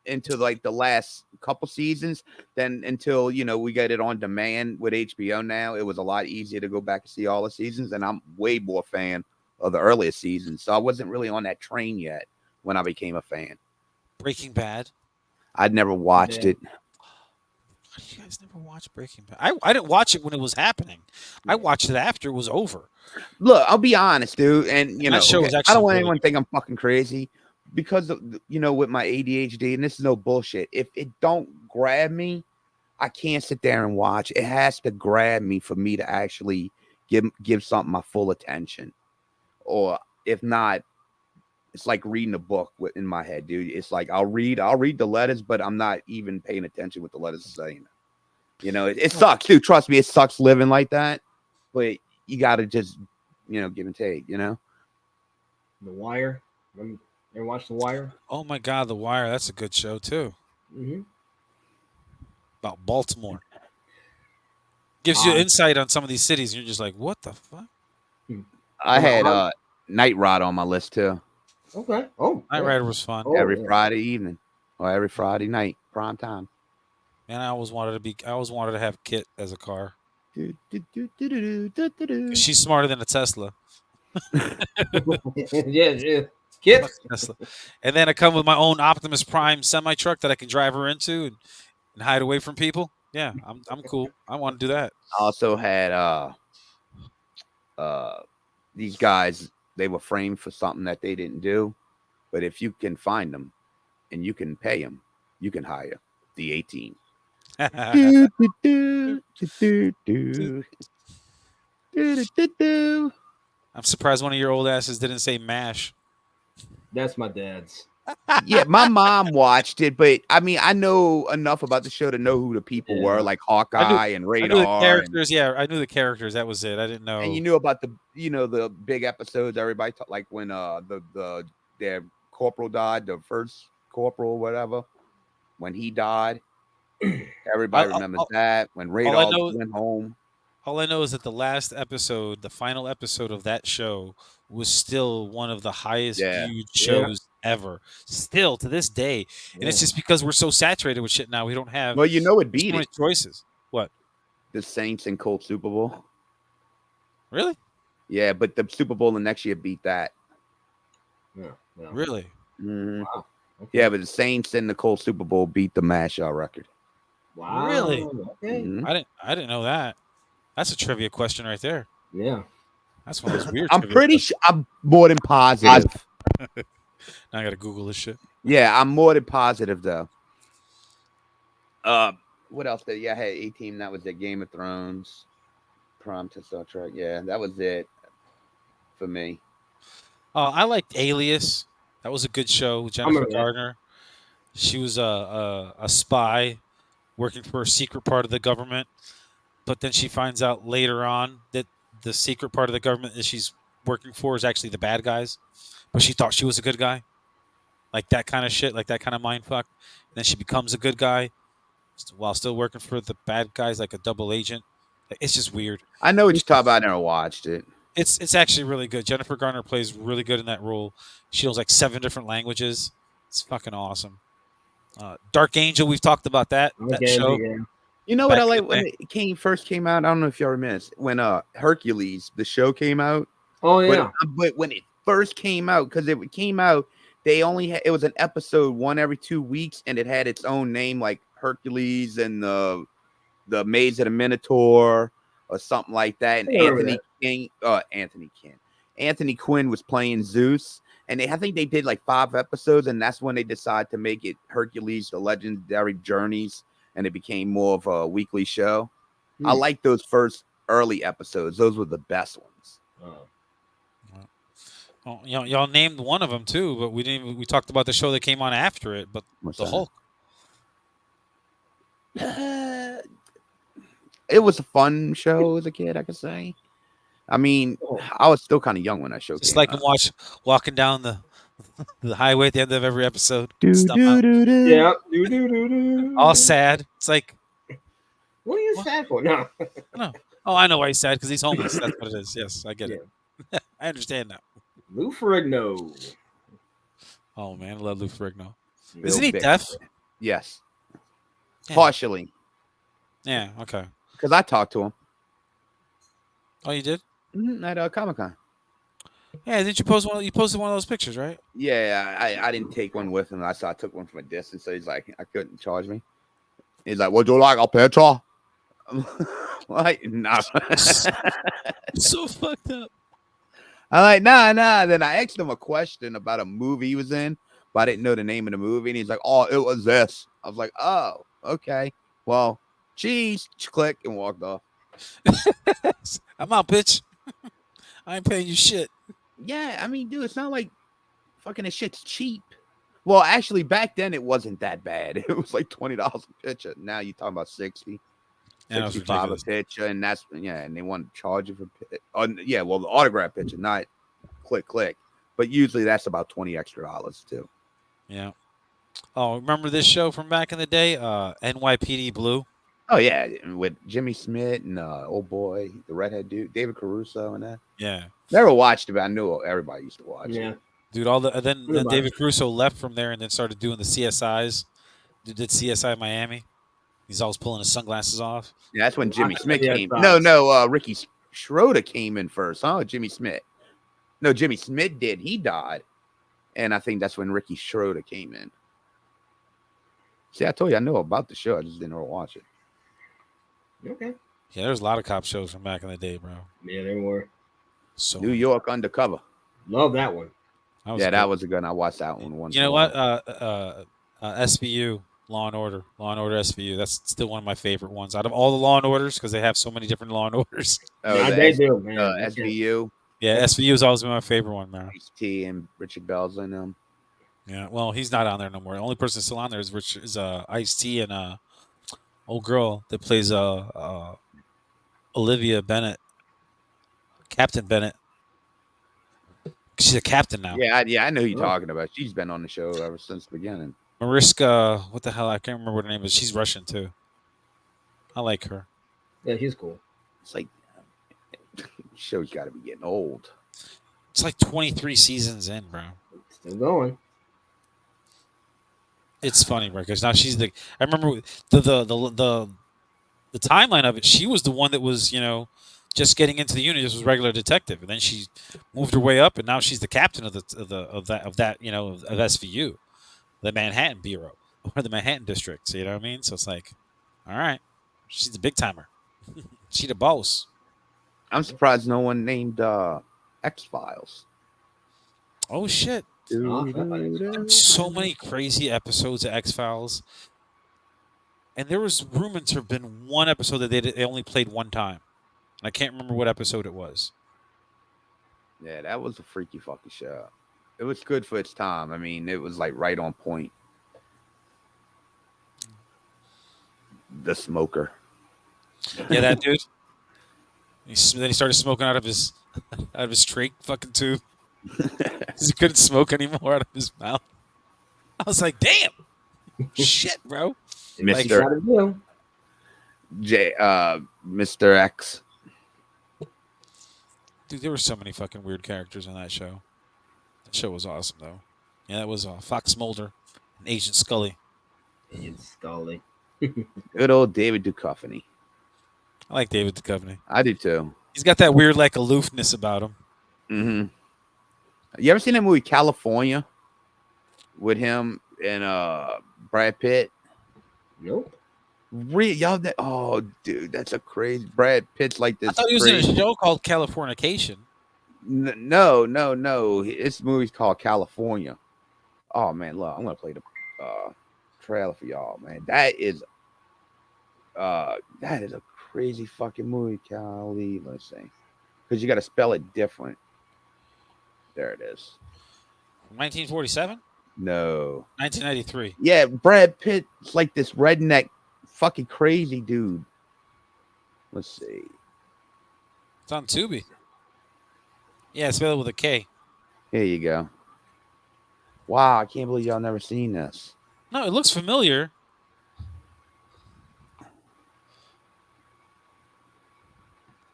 into like the last couple seasons. Then until we get it on demand with HBO now, it was a lot easier to go back and see all the seasons. And I'm way more fan of the earlier seasons, so I wasn't really on that train yet when I became a fan. Breaking Bad. I'd never watched it. You guys never watched Breaking Bad? I didn't watch it when it was happening. I watched it after it was over. Look, I'll be honest, dude, and That show was I actually don't want really anyone to think I'm fucking crazy because of with my ADHD, and this is no bullshit. If it don't grab me, I can't sit there and watch. It has to grab me for me to actually give something my full attention. Or if not, it's like reading a book in my head, dude. It's like I'll read the letters, but I'm not even paying attention what the letters are saying. It sucks, dude. Trust me, it sucks living like that. But you gotta just, give and take, The Wire. Ever watch The Wire? Oh my God, The Wire. That's a good show too. Mm-hmm. About Baltimore. Gives you insight on some of these cities, and you're just like, what the fuck? I had Night Ride on my list too. Okay. Oh, Night Rider was fun. Every Friday evening or every Friday night, prime time. Man, I always wanted to have Kit as a car. She's smarter than a Tesla. yeah. Kit. Tesla. And then I come with my own Optimus Prime semi truck that I can drive her into and hide away from people. Yeah, I'm cool. I want to do that. I also had these guys. They were framed for something that they didn't do, but if you can find them and you can pay them, you can hire the 18. I'm surprised one of your old asses didn't say MASH. That's my dad's. Yeah, my mom watched it, but I mean, I know enough about the show to know who the people were, like Hawkeye and Radar. I knew the characters. I knew the characters. That was it. I didn't know. And you knew about the big episodes. Everybody like when their corporal died, the first corporal, whatever, when he died. Everybody remembers that when Radar went home. All I know is that the last episode, the final episode of that show, was still one of the highest viewed shows ever. Still to this day. And it's just because we're so saturated with shit now, we don't have it beat it. Choices. What? The Saints and Colts Super Bowl. Really? Yeah, but the Super Bowl the next year beat that. Yeah. Really? Mm-hmm. Wow. Okay. Yeah, but the Saints and the Colts Super Bowl beat the Mashaw record. Wow. Really? Okay. Mm-hmm. I didn't know that. That's a trivia question right there. Yeah. That's one of those weird. I'm pretty sure. I'm more than positive. Now I gotta Google this shit. Yeah, I'm more than positive though. What else did I had 18? That was the Game of Thrones, Prom to Star Trek. Yeah, that was it for me. I liked Alias. That was a good show with Jennifer Gardner. She was a spy working for a secret part of the government, but then she finds out later on that the secret part of the government that she's working for is actually the bad guys, but she thought she was a good guy. Like that kind of shit, like that kind of mind fuck. And then she becomes a good guy while still working for the bad guys, like a double agent. It's just weird. I know what you're talking about. I never watched it. It's actually really good. Jennifer Garner plays really good in that role. She knows like 7 different languages. It's fucking awesome. Dark Angel, we've talked about that show. You know what back I in like the when day. it first came out? I don't know if y'all remember this. When Hercules, the show came out. Oh yeah. But when it first came out, because it came out, they only had it was an episode one every 2 weeks, and it had its own name like Hercules and the Maze of the Minotaur or something like that. And Anthony Quinn was playing Zeus. And I think they did like 5 episodes, and that's when they decided to make it Hercules: The Legendary Journeys, and it became more of a weekly show. I like those first early episodes; those were the best ones. Well, y'all named one of them too, but we didn't. We talked about the show that came on after it, but the Hulk. It was a fun show as a kid, I could say. I mean, I was still kind of young when that show It's came like out. walking down the highway at the end of every episode. Yeah. All sad. It's like, what are you sad for? No. No. Oh, I know why he's sad, because he's homeless. That's what it is. Yes, I get it. I understand now. Lou Ferrigno. Oh man, I love Lou Ferrigno. Bill Isn't he Bixby. deaf? Yes. Yeah. Partially. Yeah. Okay. Because I talked to him. Oh, you did? At Comic-Con. Yeah. Didn't you post one? You posted one of those pictures, right? Yeah, I didn't take one with him. I took one from a distance, so he's like, I couldn't charge me. He's like, "Would you like a picture?" I'm like, nah. So fucked up. I'm like, nah. Then I asked him a question about a movie he was in, but I didn't know the name of the movie. And he's like, "Oh, it was this." I was like, "Oh, okay. Well, cheese." Click and walked off. I'm out, bitch. I ain't paying you shit. Yeah, I mean, dude, it's not like fucking this shit's cheap. Well, actually, back then it wasn't that bad. It was like $20 a picture. Now you're talking about 60. Yeah, 65 a picture, and that's and they want to charge you for the autograph picture, not click, but usually that's about $20 extra too. Yeah. Oh, remember this show from back in the day? NYPD Blue. Oh yeah, with Jimmy Smith and old boy, the redhead dude, David Caruso, and that. Yeah. Never watched it, but I knew everybody used to watch it. Dude, then David Caruso left from there and then started doing the CSIs. Did CSI Miami. He's always pulling his sunglasses off. Yeah, that's when Jimmy Smith came. No, Ricky Schroeder came in first. Huh? Jimmy Smith. No, Jimmy Smith did. He died. And I think that's when Ricky Schroeder came in. See, I told you I know about the show. I just didn't ever watch it. Okay. Yeah, there's a lot of cop shows from back in the day, bro. Yeah, there were. So New York Undercover. Love that one. That was a good one. I watched that one. You know what? SVU, Law and Order SVU. That's still one of my favorite ones out of all the Law and Orders, because they have so many different Law and Orders. Oh, they do, man. SVU. Yeah, SVU has always been my favorite one, man. Ice-T and Richard Bell's in them. Yeah, well, he's not on there no more. The only person still on there is Ice-T and old girl that plays Olivia Bennett, Captain Bennett. She's a captain now. Yeah, I know who you're talking about. She's been on the show ever since the beginning. Mariska, what the hell? I can't remember what her name is. She's Russian too. I like her. Yeah, he's cool. It's like show's got to be getting old. It's like 23 seasons in, bro. Still going. It's funny, bro, because now she's I remember the timeline of it. She was the one that was, just getting into the unit, just was regular detective, and then she moved her way up, and now she's the captain of SVU, the Manhattan Bureau or the Manhattan District. So, you know what I mean? So it's like, all right, she's the big timer. She the boss. I'm surprised no one named X-Files. Oh shit! So many crazy episodes of X-Files, and there was rumored to have been one episode that they only played one time. I can't remember what episode it was. Yeah, that was a freaky fucking show. It was good for its time. I mean, it was like right on point. The smoker. Yeah, that dude. Then he started smoking out of his trach fucking tube. He couldn't smoke anymore out of his mouth. I was like, damn, shit, bro. Like, Mr. Mr. X. dude, there were so many fucking weird characters on that show. That show was awesome, though. Yeah, that was Fox Mulder and Agent Scully. Agent Scully. Good old David Duchovny. I like David Duchovny. I do too. He's got that weird, like, aloofness about him. Mm-hmm. You ever seen that movie California with him and Brad Pitt? Nope. Y'all, oh, dude, that's a crazy. Brad Pitt's like this. I thought he was in a show called Californication. No. This movie's called California. Oh man, look, I'm gonna play the trailer for y'all, man. That is a crazy fucking movie, Cali. Let's see, because you got to spell it different. There it is. 1947? No. 1993. Yeah, Brad Pitt's like this redneck, fucking crazy dude. Let's see. It's on Tubi. Yeah, spell it with a K. Here you go. Wow, I can't believe y'all never seen this. No, it looks familiar.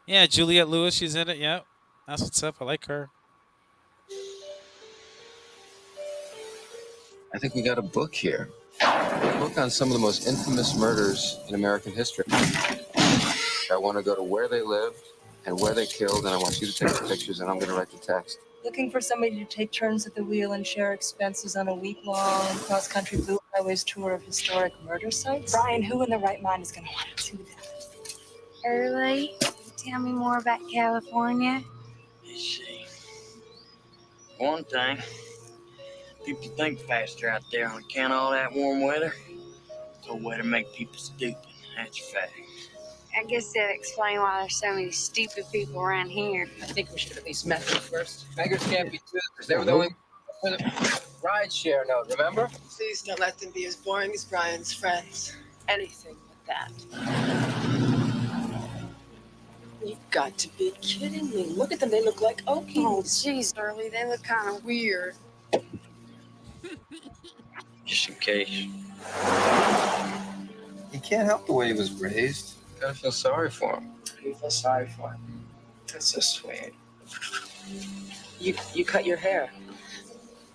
Yeah, Juliette Lewis, she's in it. Yeah, that's what's up. I like her. I think we got a book here. A book on some of the most infamous murders in American history. I want to go to where they lived and where they killed, and I want you to take the pictures, and I'm going to write the text. Looking for somebody to take turns at the wheel and share expenses on a week-long cross-country Blue Highways tour of historic murder sites? Brian, who in their right mind is going to want to do that? Early, tell me more about California. Let's see. One thing, people think faster out there on account of all that warm weather. It's a way to make people stupid. That's a fact. I guess that explains why there's so many stupid people around here. I think we should at least met them first. Beggars can't be choosers, because they were the only ride share note, remember? Please don't let them be as boring as Brian's friends. Anything but that. You've got to be kidding me. Look at them. They look like Okies. Oh, jeez, Early, they look kind of weird. Just in case. He can't help the way he was raised. You gotta feel sorry for him. You feel sorry for him. That's so sweet. You cut your hair.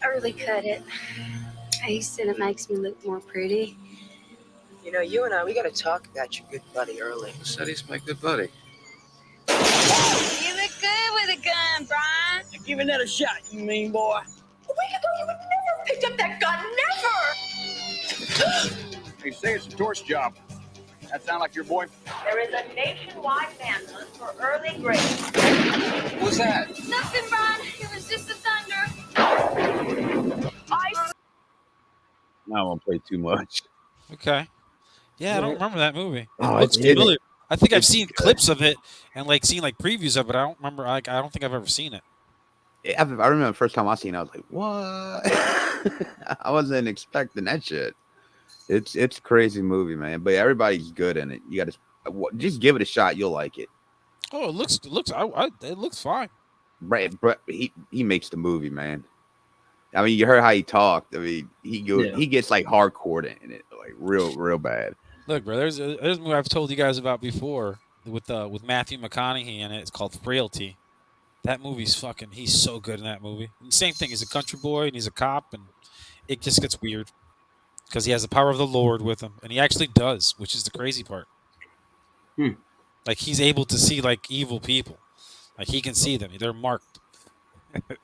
Early cut it. He said it makes me look more pretty. You know, you and I, we got to talk about your good buddy Early. Who said he's my good buddy? You look good with a gun, Brian. Give another shot, you mean boy. A week ago, you would never have picked up that gun. Never! They say it's a tourist job. That sound like your boy? There is a nationwide manhunt for early grave. What's that? Nothing, Brian. It was just the thunder. I won't play too much. Okay. Yeah, I don't remember that movie. Oh, It looks it's- familiar. I think I've it's seen good. clips of it and like seen like previews of it. I don't remember. Like, I don't think I've ever seen it. I remember the first time I seen it, I was like, what? I wasn't expecting that shit. It's a crazy movie, man. But everybody's good in it. You got to just give it a shot. You'll like it. Oh, it looks fine. Brett, he makes the movie, man. I mean, you heard how he talked. I mean, he gets like hardcore in it, like real bad. Look, bro, there's a movie I've told you guys about before with Matthew McConaughey in it. It's called Frailty. That movie's fucking. He's so good in that movie. And same thing. He's a country boy and he's a cop, and it just gets weird because he has the power of the Lord with him, and he actually does, which is the crazy part. Like he's able to see like evil people, like he can see them. They're marked,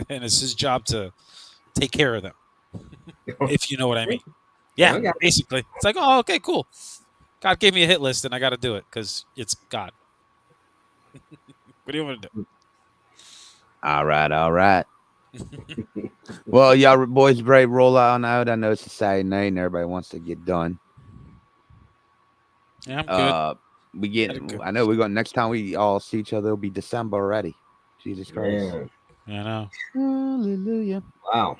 and it's his job to take care of them. If you know what I mean. Yeah, Okay. basically. It's like, oh, okay, cool. God gave me a hit list, and I got to do it because it's God. What do you want to do? All right. Well, y'all boys ready to roll on out? I know it's a Saturday night and everybody wants to get done. Yeah, I'm good. I know we're going next time we all see each other, it'll be December already. Jesus Christ. Yeah. I know. Hallelujah. Wow.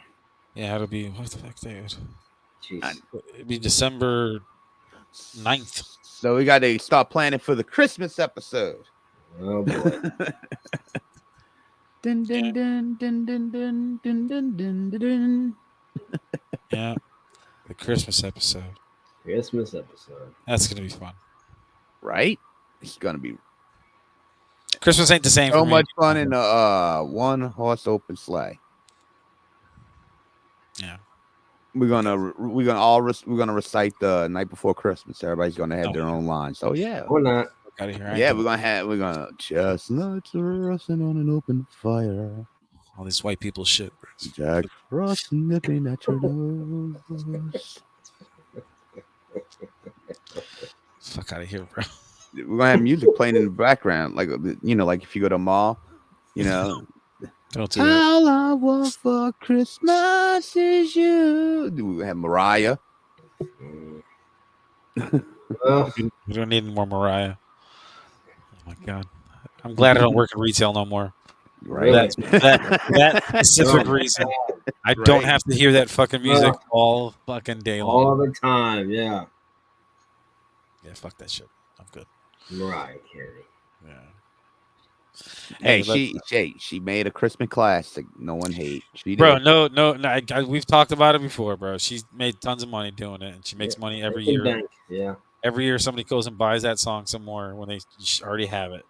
Yeah, it'll be what the fuck, dude? Jeez. It'll be December 9th. So we got to start planning for the Christmas episode. Oh boy. Dun, dun, dun, dun, dun, dun, dun, dun, dun, dun. Yeah. The Christmas episode. Christmas episode. That's gonna be fun. Right? It's gonna be Christmas ain't the same so for me. much fun in the one horse open sleigh. Yeah. We're gonna recite the night before Christmas. Everybody's gonna have their own lines. Oh yeah. Or not. Out of here. Yeah, we're gonna chestnuts roasting on an open fire. All these white people shit. Jack Frost nipping at your nose. Fuck out of here, bro. We're gonna have music playing in the background, like like if you go to a mall, Don't do that. All I want for Christmas is you. Do we have Mariah? We don't need any more Mariah. Oh my god. I'm glad I don't work in retail no more. Right. That specific reason. I don't have to hear that fucking music all fucking day long. All the time, yeah. Yeah, fuck that shit. I'm good. Mariah Carey. Yeah. Hey, she made a Christmas classic. No one hate. She Bro, did. no. We've talked about it before, bro. She's made tons of money doing it, and she makes money every year. Bank. Yeah. Every year, somebody goes and buys that song some more when they already have it.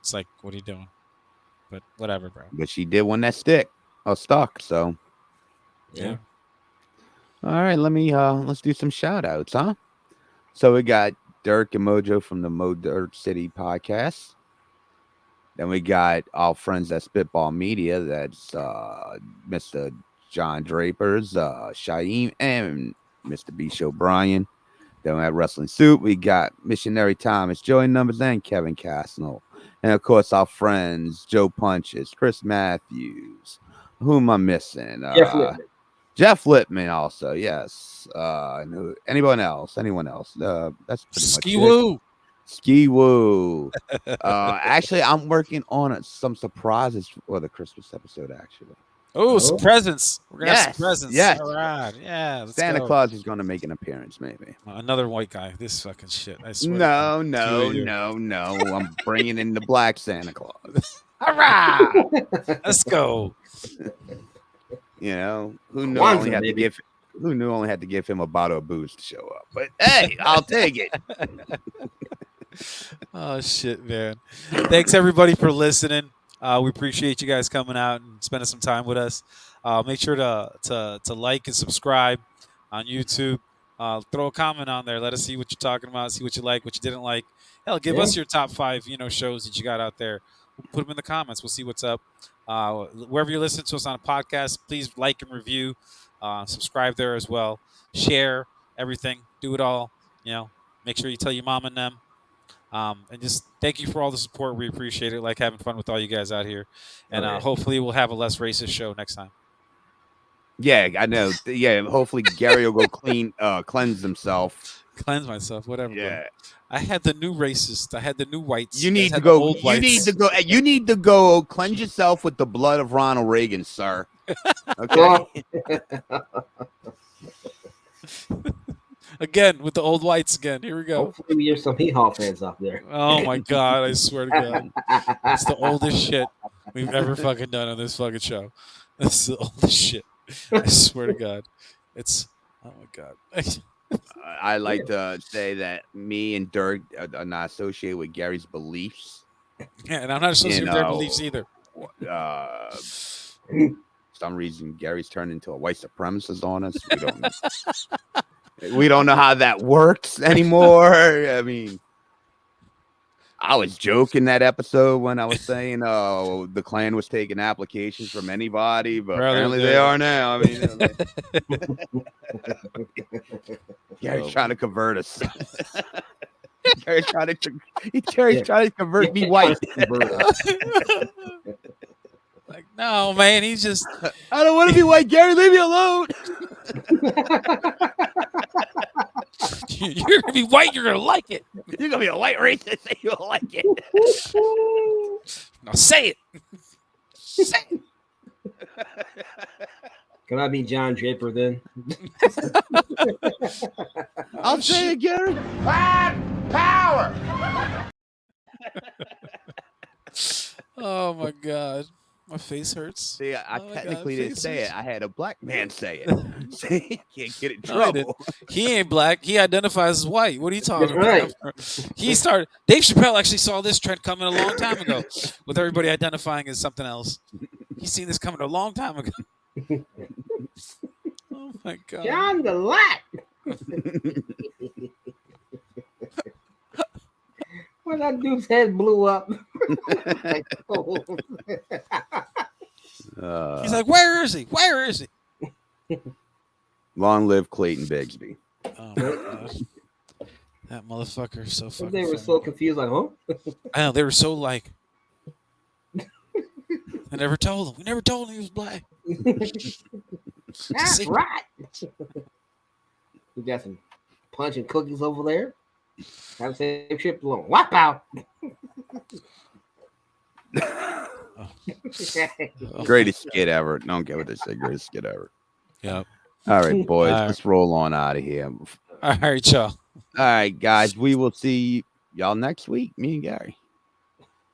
It's like, what are you doing? But whatever, bro. But she did one that stuck. So Yeah. All right, let's do some shout outs, huh? So we got Derk and Mojo from the Mo Dirt City podcast. Then we got our friends at Spitball Media. That's Mr. John Drapers, Shaim, and Mr. B. O'Brien. Then we have Wrestling Soup. We got Missionary Thomas, Joey Numbers, and Kevin Casnell. And of course, our friends Joe Punches, Chris Matthews. Who am I missing? Jeff Lippman also, yes. Anyone else? That's pretty much it. Ski Woo. Actually, I'm working on some surprises for the Christmas episode, actually. Oh, some presents. We're going to have some presents. Yes. All right. Yeah. Let's Santa go. Claus is going to make an appearance, maybe. Another white guy. This fucking shit. I swear. No. I'm bringing in the black Santa Claus. All right. Let's go. Who knew only had to give him a bottle of booze to show up? But hey, I'll take it. Oh shit, man. Thanks everybody for listening. We appreciate you guys coming out and spending some time with us. Make sure to like and subscribe on YouTube. Throw a comment on there. Let us see what you're talking about. See what you like, what you didn't like. Hell, give us your top 5, shows that you got out there. Put them in the comments. We'll see what's up. Wherever you're listening to us on a podcast, please like and review. Subscribe there as well. Share everything. Do it all. Make sure you tell your mom and them. And just thank you for all the support. We appreciate it. Like having fun with all you guys out here. And hopefully we'll have a less racist show next time. Yeah, I know. Yeah, hopefully Gary will go cleanse himself. Cleanse myself, whatever. Yeah. Bro. I had the new racist. I had the new whites. You need to go. You need to go cleanse yourself with the blood of Ronald Reagan, sir. Okay. Again with the old whites again. Here we go. Hopefully we have some Hee-Haw fans out there. Oh my god! I swear to God, it's the oldest shit we've ever fucking done on this fucking show. That's the oldest shit. I swear to God, it's oh my god. I like to say that me and Derk are not associated with Gary's beliefs. Yeah, and I'm not associated with their beliefs either. For some reason, Gary's turned into a white supremacist on us. We don't know how that works anymore. I mean, I was joking that episode when I was saying, the Klan was taking applications from anybody, but apparently they are now. I mean, Gary's trying to convert us. Gary's trying to convert me white. Like, no, man, he's just. I don't want to be white, Gary. Leave me alone. You're gonna be white. You're gonna like it. You're gonna be a white racist. You'll like it. Now say it. Say it. Can I be John Draper then? I'll say it, Gary. What? power. Oh my god, my face hurts. See, I Oh my technically God, didn't face say hurts. it. I had a black man say it. See, can't get in No, he didn't. trouble. He ain't black. He identifies as white. What are you talking That's about? right. He started. Dave Chappelle actually saw this trend coming a long time ago, with everybody identifying as something else. He's seen this coming a long time ago. Oh my god. John the Lot. When that dude's head blew up. Like, oh. He's like, where is he? Where is he? Long live Clayton Bigsby. Oh my god. That motherfucker is so fucking They were funny. so confused, like, huh? I know, they were so like. I never told him. We never told him he was black. That's right. We got some punch and cookies over there. Have a safe trip along. Whop out. Greatest skit ever. Don't get what they say. Greatest skit ever. Yep. All right, boys. All right. Let's roll on out of here. All right, y'all. All right, guys. We will see y'all next week. Me and Gary.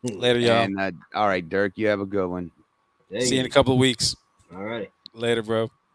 Later, y'all. And all right, Derk. You have a good one. See you in a couple of weeks. All right. Later, bro.